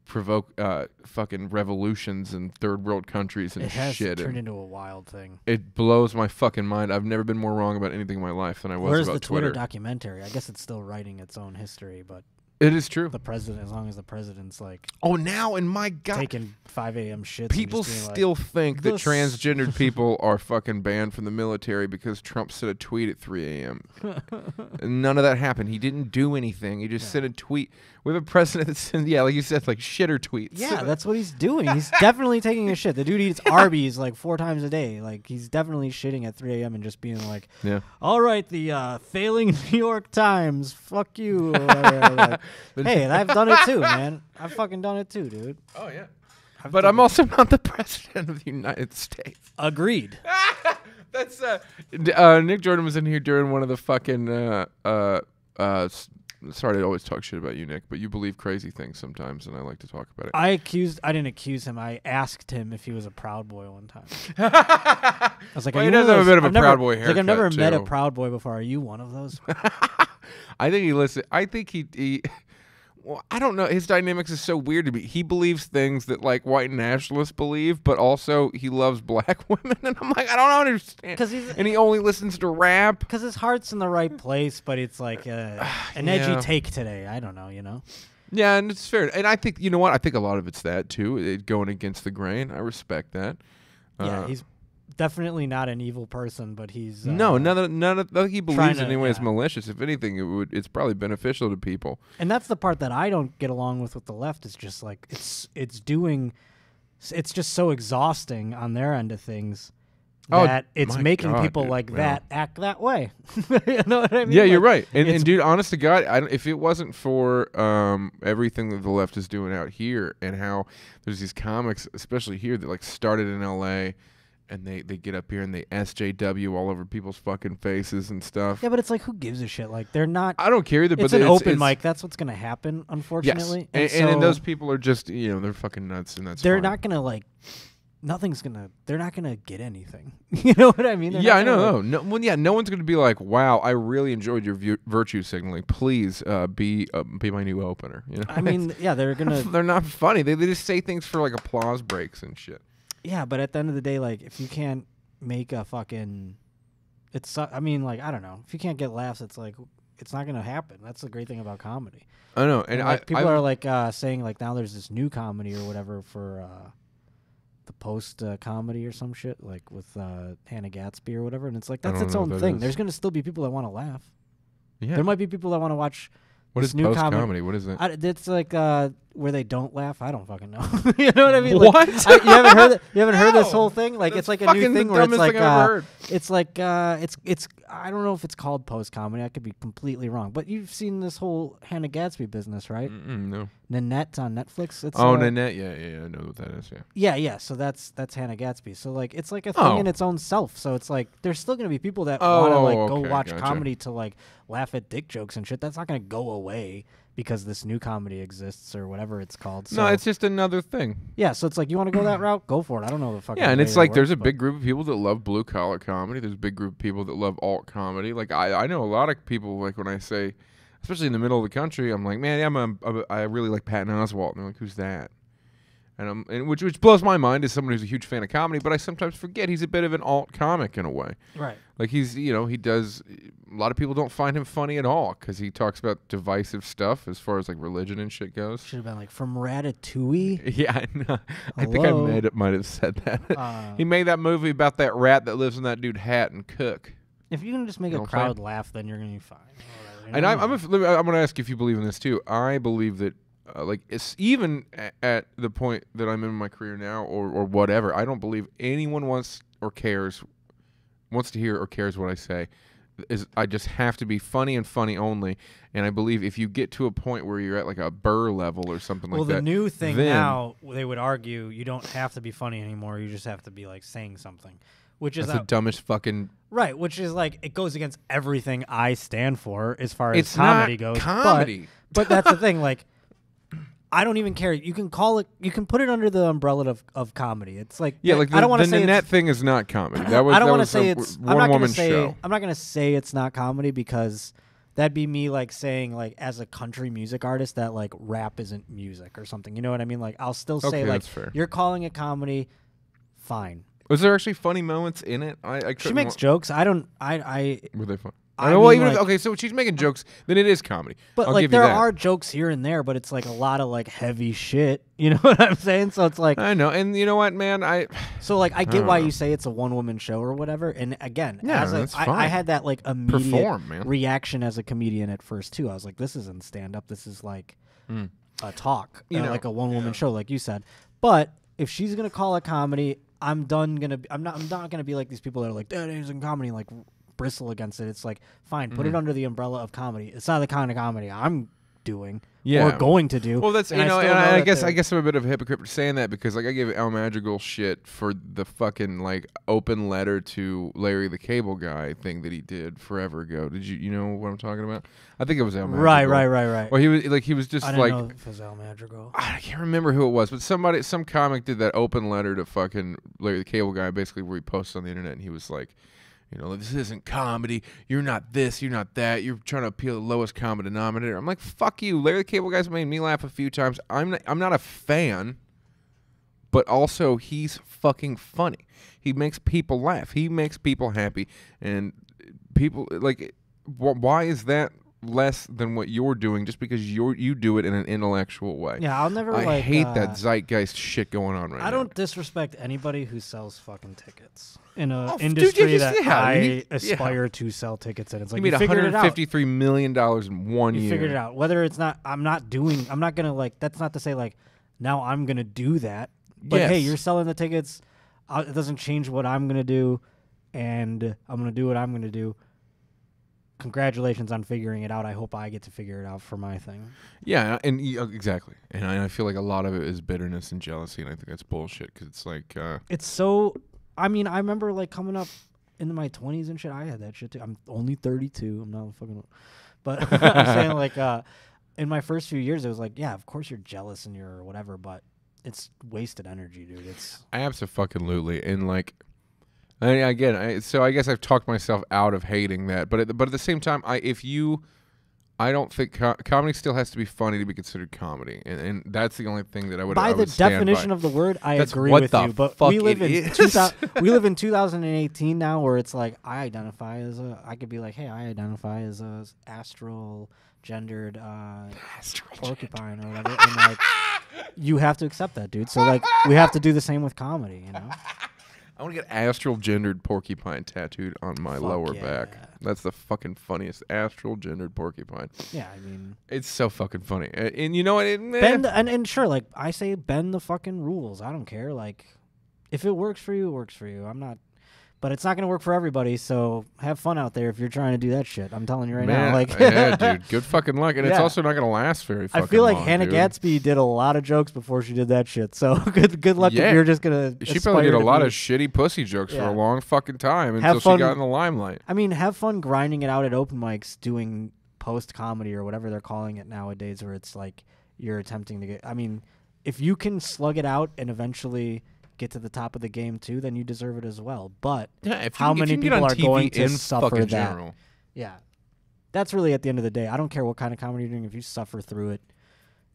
provoke fucking revolutions in third world countries and it has shit. turned into a wild thing. It blows my fucking mind. I've never been more wrong about anything in my life than I was Where's about the Twitter. documentary? I guess it's still writing its own history, but it is true. the president, as long as the president's like, oh, now and my God, taking 5 a.m. shit. people still think that transgendered people are fucking banned from the military because Trump sent a tweet at 3 a.m. None of that happened. He didn't do anything. He just sent a tweet. We have a president that sends, like you said, like shitter tweets. Yeah, that's what he's doing. He's definitely taking a shit. The dude eats Arby's like 4 times a day. Like, he's definitely shitting at 3 a.m. and just being like, yeah. All right, the failing New York Times, fuck you. Or whatever. Like, hey, I've done it too, man. I've fucking done it too, dude. Oh, yeah. But I'm also not the president of the United States. Agreed. That's Nick Jordan was in here during one of the fucking sorry to always talk shit about you, Nick, but you believe crazy things sometimes, and I like to talk about it. I didn't accuse him. I asked him if he was a Proud Boy one time. I was like, well, he does have a bit of a Proud Boy haircut, like, I've never met a too. Proud Boy before. Are you one of those? I think he listens. I think he well, I don't know. His dynamics is so weird to me. He believes things that like white nationalists believe, but also he loves black women, and I'm like, I don't understand. And he only listens to rap because his heart's in the right place, but it's like an edgy take today. I don't know, you know. Yeah, and it's fair. And I think, you know what? I think a lot of it's that too, going against the grain. I respect that. Yeah, he's definitely not an evil person, but he's no, none of he believes in any way is yeah. malicious. If anything, it's probably beneficial to people. And that's the part that I don't get along with the left. Is just like it's doing it's just so exhausting on their end of things that it's making people like that act that way. You know what I mean? Yeah, you're right. And dude, honest to God, if it wasn't for everything that the left is doing out here and how there's these comics, especially here, that like started in L.A., and they get up here and they SJW all over people's fucking faces and stuff. Yeah, but it's like, who gives a shit? Like, they're not. I don't care either. It's but an open mic. That's what's gonna happen, unfortunately. Yes. And those people are just, they're fucking nuts, and that's. They're fine. not gonna like. They're not gonna get anything. You know what I mean? Yeah, I know. No one's gonna be like, "Wow, I really enjoyed your virtue signaling. Please be my new opener." You know. I mean, yeah, they're gonna. They're not funny. They just say things for like applause breaks and shit. Yeah, but at the end of the day, like, if you can't make a fucking, I mean, like, I don't know. If you can't get laughs, it's like, it's not gonna happen. That's the great thing about comedy. I know, and like, people are like saying like now there's this new comedy or whatever for the post comedy or some shit like with Hannah Gatsby or whatever, and it's like that's its own thing. There's gonna still be people that want to laugh. Yeah, there might be people that want to watch. What is new post comedy? What is it? It's like where they don't laugh. I don't fucking know. You know what I mean? What? Like, you haven't heard? You haven't heard this whole thing? Like, it's like a new thing where it's like it's like it's I don't know if it's called post comedy. I could be completely wrong. But you've seen this whole Hannah Gatsby business, right? No. Nanette on Netflix. It's Nanette. Yeah. I know what that is. Yeah. Yeah. So that's Hannah Gatsby. So like it's like a thing in its own self. So it's like there's still gonna be people that want to like go watch comedy to like laugh at dick jokes and shit. That's not gonna go away because this new comedy exists or whatever it's called. So, no, it's just another thing. Yeah, so it's like, you want to go that route? Go for it. I don't know the fucking. Yeah, and it's like there's a big group of people that love blue collar comedy. There's a big group of people that love alt comedy. Like I know a lot of people, like when I say, especially in the middle of the country, I'm like, man, I really like Patton Oswalt. And they're like, who's that? And which blows my mind as someone who's a huge fan of comedy, but I sometimes forget he's a bit of an alt comic in a way. Right. Like he does. A lot of people don't find him funny at all because he talks about divisive stuff as far as like religion and shit goes. Should have been like from Ratatouille. Yeah, I think I might have said that. He made that movie about that rat that lives in that dude's hat and cook. If you can just make a crowd laugh, then you're gonna be fine. And I'm going to ask you if you believe in this too. I believe that. Like it's even at the point that I'm in my career now, or whatever. I don't believe anyone wants to hear or cares what I say. I just have to be funny and funny only. And I believe if you get to a point where you're at like a Burr level or something like that. Well, the new thing now, they would argue you don't have to be funny anymore. You just have to be like saying something, which is the dumbest fucking right. Which is like it goes against everything I stand for as far as comedy goes. Comedy, but that's the thing, like. I don't even care. You can call it. You can put it under the umbrella of comedy. It's like like I don't want to say the Nanette thing is not comedy. That was I don't want to say it's one woman show. I'm not going to say it's not comedy because that'd be me like saying like as a country music artist that like rap isn't music or something. You know what I mean? Like I'll still say like you're calling it comedy. Fine. Was there actually funny moments in it? She makes jokes. Were they fun? Okay, so she's making jokes, then it is comedy. But like there are jokes here and there, but it's like a lot of like heavy shit. You know what I'm saying? So it's like I know, and you know what, man? I get why you say it's a one woman show or whatever. And again, I had that like immediate reaction as a comedian at first too. I was like, this isn't stand up. This is like a talk, like a one woman show, like you said. But if she's gonna call it comedy, I'm not gonna be like these people that are like that isn't comedy, like bristle against it. It's like fine, put it under the umbrella of comedy. It's not the kind of comedy I'm doing or going to do. Well, that's and I guess I'm a bit of a hypocrite for saying that because like I gave Al Madrigal shit for the fucking like open letter to Larry the Cable Guy thing that he did forever ago. Did you know what I'm talking about? I think it was Al Madrigal. Right. Well, he was just I didn't know if it was Al Madrigal. I can't remember who it was, but some comic did that open letter to fucking Larry the Cable Guy, basically where he posted on the internet and he was like, this isn't comedy. You're not this. You're not that. You're trying to appeal to the lowest common denominator. I'm like, fuck you. Larry the Cable Guy's made me laugh a few times. I'm not a fan, but also he's fucking funny. He makes people laugh. He makes people happy. And people, like, why is that less than what you're doing just because you do it in an intellectual way? Yeah, I'll never I hate that zeitgeist shit going on right now. I don't disrespect anybody who sells fucking tickets in an industry that I aspire to sell tickets in. It's like you made $153 million in 1 year. You figured it out. Whether it's not, I'm not gonna like. That's not to say like now I'm gonna do that. But hey, Yes. you're selling the tickets. It doesn't change what I'm gonna do, and I'm gonna do what I'm gonna do. Congratulations on figuring it out. I hope I get to figure it out for my thing. Yeah, and exactly. And I feel like a lot of it is bitterness and jealousy, and I think that's bullshit because it's like. It's so. I mean, I remember like coming up into my 20s and shit. I had that shit too. I'm only 32. I'm not fucking. But I'm saying like, in my first few years, it was like, yeah, of course you're jealous and you're whatever, but it's wasted energy, dude. It's Absolutely, and like. So I guess I've talked myself out of hating that, but at the same time, I don't think comedy still has to be funny to be considered comedy, and that's the only thing that I would. By the definition of the word, I agree with you. But we live in 2018 now, where it's like I could be like, hey, I identify as a astral gendered porcupine or whatever, and like you have to accept that, dude. So like we have to do the same with comedy, you know. I want to get astral gendered porcupine tattooed on my lower back. That's the fucking funniest. Astral gendered porcupine. Yeah, I mean, it's so fucking funny. And you know what? And sure, like I say, bend the fucking rules. I don't care. Like, if it works for you, it works for you. I'm not. But it's not going to work for everybody, so have fun out there if you're trying to do that shit. I'm telling you right now. Like, yeah, dude, good fucking luck. And it's also not going to last very fucking long, I feel like long, Hannah dude. Gatsby did a lot of jokes before she did that shit, so good luck if you're just going to. She probably did a lot of shitty pussy jokes for a long fucking time until she got in the limelight. I mean, have fun grinding it out at open mics, doing post-comedy or whatever they're calling it nowadays, where it's like you're attempting to get. I mean, if you can slug it out and eventually get to the top of the game too, then you deserve it as well. But how many people are going to suffer that? Yeah, that's really at the end of the day. I don't care what kind of comedy you're doing. If you suffer through it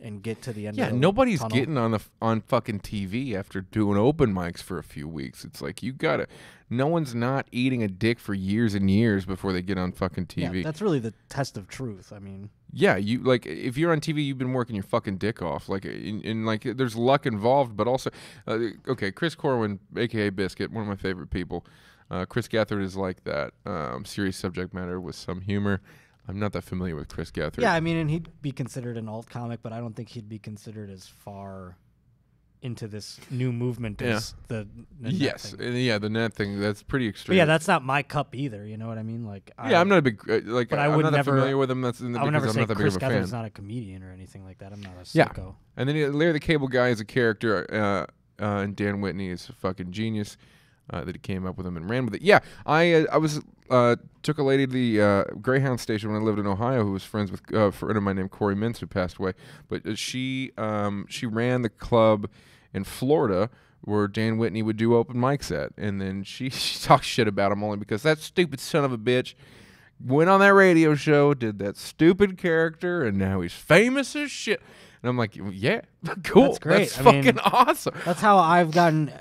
and get to the end. Yeah, of the nobody's tunnel. getting on fucking TV after doing open mics for a few weeks. It's like you gotta. No one's not eating a dick for years and years before they get on fucking TV. Yeah, that's really the test of truth. I mean. Yeah, you like if you're on TV, you've been working your fucking dick off. Like, in like, there's luck involved, but also, okay, Chris Corwin, aka Biscuit, one of my favorite people. Chris Gethard is like that. Serious subject matter with some humor. I'm not that familiar with Chris Gethard. Yeah, I mean, and he'd be considered an alt comic, but I don't think he'd be considered as far into this new movement as the net thing. Yeah, the net thing, that's pretty extreme. But yeah, that's not my cup either. You know what I mean? Like, I'm not a big but I would I'm not never familiar with him. I would never say not that Chris big of a fan. Gethard's not a comedian or anything like that. I'm not a sicko. Yeah, and then Larry the Cable Guy is a character, and Dan Whitney is a fucking genius that he came up with him and ran with it. Yeah, I was took a lady to the Greyhound station when I lived in Ohio who was friends with a friend of mine named Corey Mintz who passed away. But she ran the club in Florida where Dan Whitney would do open mics at, and then she talks shit about him only because that stupid son of a bitch went on that radio show, did that stupid character, and now he's famous as shit. And I'm like, yeah, cool. That's great. That's fucking awesome. That's how I've gotten.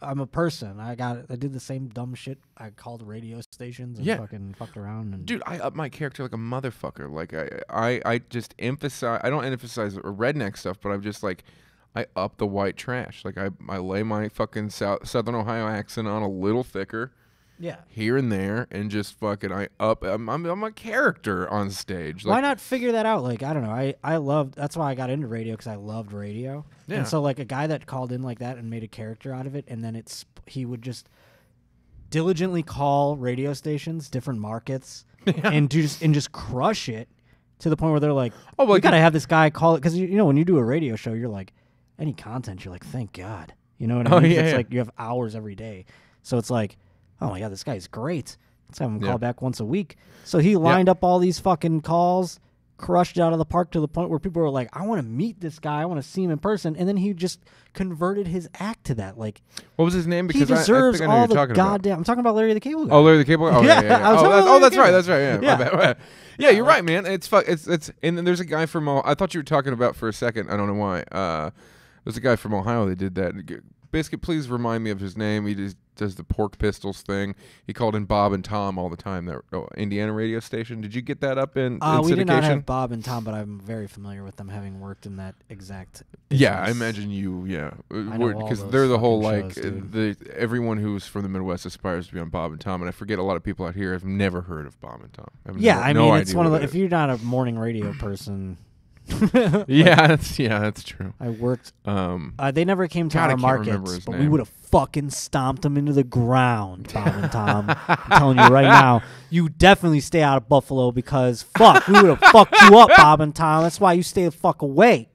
I'm a person. I did the same dumb shit. I called radio stations and fucking fucked around. And dude, I up my character like a motherfucker. Like I just emphasize. I don't emphasize redneck stuff, but I'm just like, I up the white trash. Like I lay my fucking Southern Ohio accent on a little thicker. Yeah. Here and there, and just fucking I'm a character on stage. Like, why not figure that out? Like, I don't know. I loved, that's why I got into radio, because I loved radio. Yeah. And so like a guy that called in like that and made a character out of it, and then he would just diligently call radio stations, different markets, and just crush it to the point where they're like, oh, well, we got to have this guy call it. Because, you know, when you do a radio show, you're like, any content, you're like, thank God. You know what I mean? It's like you have hours every day. So it's like, oh my God, this guy's great. Let's have him call back once a week. So he lined up all these fucking calls, crushed it out of the park to the point where people were like, I want to meet this guy. I want to see him in person. And then he just converted his act to that. Like, what was his name? Because he deserves I think I know all the goddamn. I'm talking about Larry the Cable Guy. Oh, Larry the Cable Guy. Oh, yeah. That's right. That's right. Yeah. Yeah. Yeah, you're right, man. It's and then there's a guy from I thought you were talking about for a second. I don't know why. There's a guy from Ohio that did that. Biscuit, please remind me of his name. He just does the Pork Pistols thing. He called in Bob and Tom all the time. That Indiana radio station. Did you get that up in syndication? We did not have Bob and Tom, but I'm very familiar with them, having worked in that exact business. Yeah, I imagine you. Yeah, because they're the whole like everyone who's from the Midwest aspires to be on Bob and Tom, and I forget a lot of people out here have never heard of Bob and Tom. I mean, it's one of the. If you're not a morning radio person. That's true. I worked. They never came to God, I our can't remember markets, his but we name. would have fucking stomped them into the ground, Bob and Tom. I'm telling you right now, you definitely stay out of Buffalo because fuck, we would have fucked you up, Bob and Tom. That's why you stay the fuck away.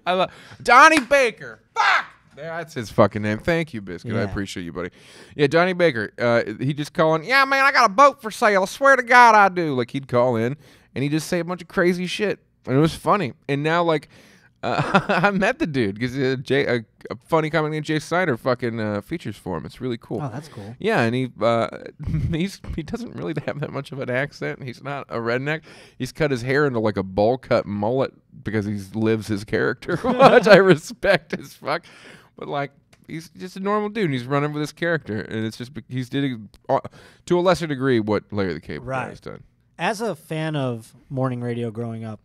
I love Donnie Baker. Fuck. That's his fucking name. Thank you, Biscuit. I Yeah. appreciate you, buddy. Yeah, Donnie Baker. He just calling. Yeah, man, I got a boat for sale. I swear to God, I do. Like he'd call in and he'd just say a bunch of crazy shit, and it was funny. And now, like, I met the dude because a funny comic named Jay Snyder fucking features for him. It's really cool. Oh, that's cool. Yeah, and he doesn't really have that much of an accent. He's not a redneck. He's cut his hair into like a bowl cut mullet because he lives his character, which I respect as fuck. But like, he's just a normal dude. And he's running with his character, and it's just he's did to a lesser degree what Larry the Cable Guy has done. As a fan of morning radio growing up,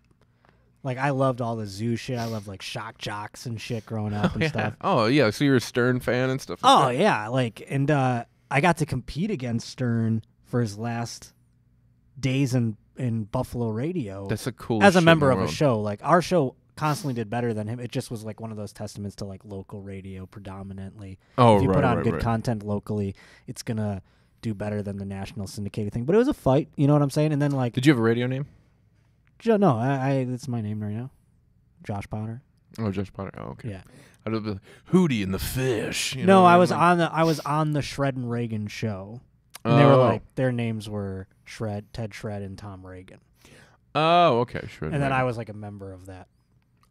like I loved all the zoo shit. I loved like shock jocks and shit growing up and stuff. Oh yeah, so you're a Stern fan and stuff. Oh like that? yeah, like and I got to compete against Stern for his last days in Buffalo radio. That's a cool. As a member of a show, like our show constantly did better than him. It just was like one of those testaments to like local radio predominantly. Oh, if you right, put on right, good right. content locally, it's gonna do better than the national syndicated thing. But it was a fight, you know what I'm saying? And then like, Did you have a radio name? No, I that's my name right now, Josh Potter. Oh, Josh Potter. Oh, okay. Yeah. I'd have been Hootie and the Fish. You No, know, I was like, on the Shred and Reagan show, and they were Oh. like their names were Ted Shred, and Tom Reagan. Oh, okay, sure. And then I was like a member of that.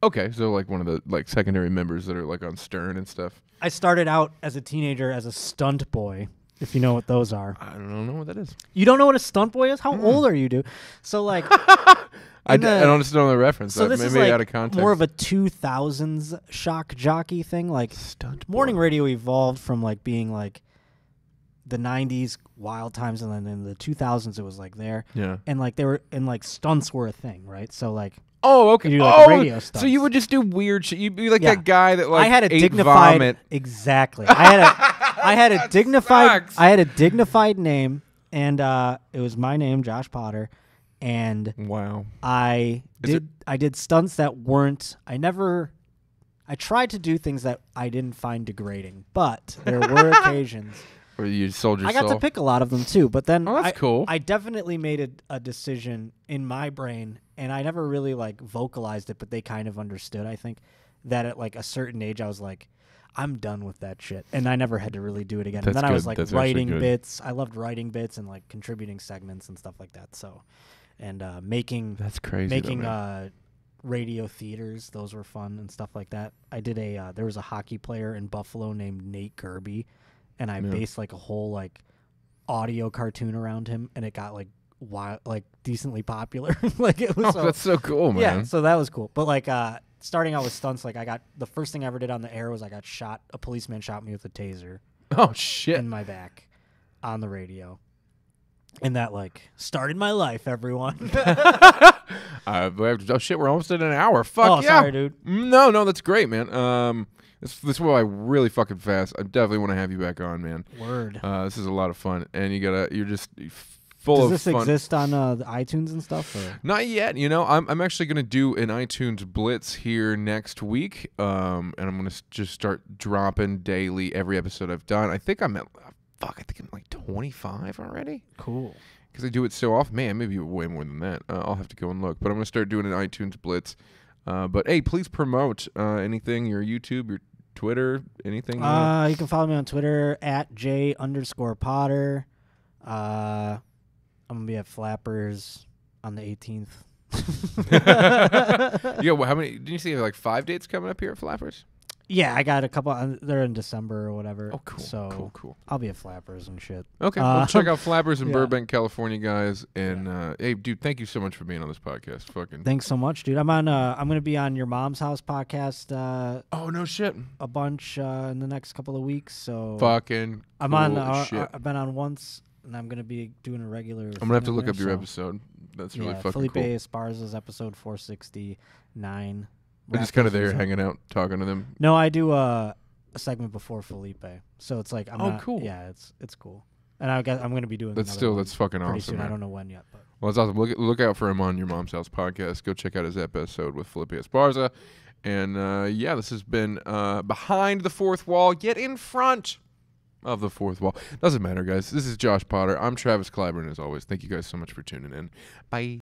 Okay, so like one of the like secondary members that are like on Stern and stuff. I started out as a teenager as a stunt boy, if you know what those are. I don't know what that is. You don't know what a stunt boy is? How old are you, dude? So like, I don't understand the reference. so this maybe is like out of context. more of a 2000s shock jockey thing. Like stunt morning boy. radio evolved from like being like the 90s wild times, and then in the 2000s it was like there. Yeah. And like they were, and like stunts were a thing, right? So like, Oh, okay. You do, like, radio so stunts. you would just do weird shit. You'd be like Yeah. that guy that like I had a ate dignified vomit. exactly. I had a That dignified sucks. I had a dignified name, and it was my name, Josh Potter, and Wow. I Is did stunts that weren't. I tried to do things that I didn't find degrading, but there were occasions. Or you sold I yourself. got to pick a lot of them too, but then Oh, that's cool. I definitely made a decision in my brain, and I never really like vocalized it, but they kind of understood. I think that at like a certain age, I was like, I'm done with that shit, and I never had to really do it again. That's and then I was good. like That's actually writing good. bits. I loved writing bits and like contributing segments and stuff like that. So, and making That's crazy. making though, man. radio theaters, those were fun and stuff like that. I did there was a hockey player in Buffalo named Nate Kirby, and I based like a whole like audio cartoon around him, and it got like decently popular. Like it was That's so cool, man. yeah, so that was cool. But like starting out with stunts, like the first thing I ever did on the air was I got shot. A policeman shot me with a taser Oh shit. in my back on the radio. And that like started my life, everyone. Oh shit, we're almost at an hour. Fuck Oh, yeah. sorry, dude. No, that's great, man. This is why I really fucking fast. I definitely want to have you back on, man. Word. This is a lot of fun, and you're just full Does of this fun. exist on the iTunes and stuff? Or? Not yet. You know, I'm actually gonna do an iTunes blitz here next week, and I'm gonna just start dropping daily every episode I've done. I think I'm like 25 already. Cool. Because I do it so often. Man, maybe way more than that. I'll have to go and look. But I'm going to start doing an iTunes blitz. But, hey, please promote anything, your YouTube, your Twitter, anything. You can follow me on Twitter at @J_Potter. I'm going to be at Flappers on the 18th. How many? Didn't you say you have like 5 dates coming up here at Flappers? Yeah, I got a couple. They're in December or whatever. Oh, cool. So Cool. I'll be at Flappers and shit. Okay, well, check out Flappers in yeah. Burbank, California, guys. And, hey, dude, thank you so much for being on this podcast. Fucking. Thanks so much, dude. I'm gonna be on your mom's house podcast Oh, no shit. a bunch in the next couple of weeks. So Fucking I'm cool on. shit. I've been on once, and I'm gonna be doing a regular. I'm going to have to look up your episode. That's really fucking Felipe cool. Esparza's episode 469. We're just kind of there hanging out, talking to them. No, I do a segment before Felipe, so it's like I'm Oh, not, cool. Yeah, it's cool. And I guess I'm going to be doing. That's fucking pretty awesome. Soon. Man. I don't know when yet, but well, it's awesome. Look out for him on Your Mom's House podcast. Go check out his episode with Felipe Esparza. And this has been Behind the Fourth Wall. Get in front of the fourth wall. Doesn't matter, guys. This is Josh Potter. I'm Travis Clyburn, as always. Thank you guys so much for tuning in. Bye.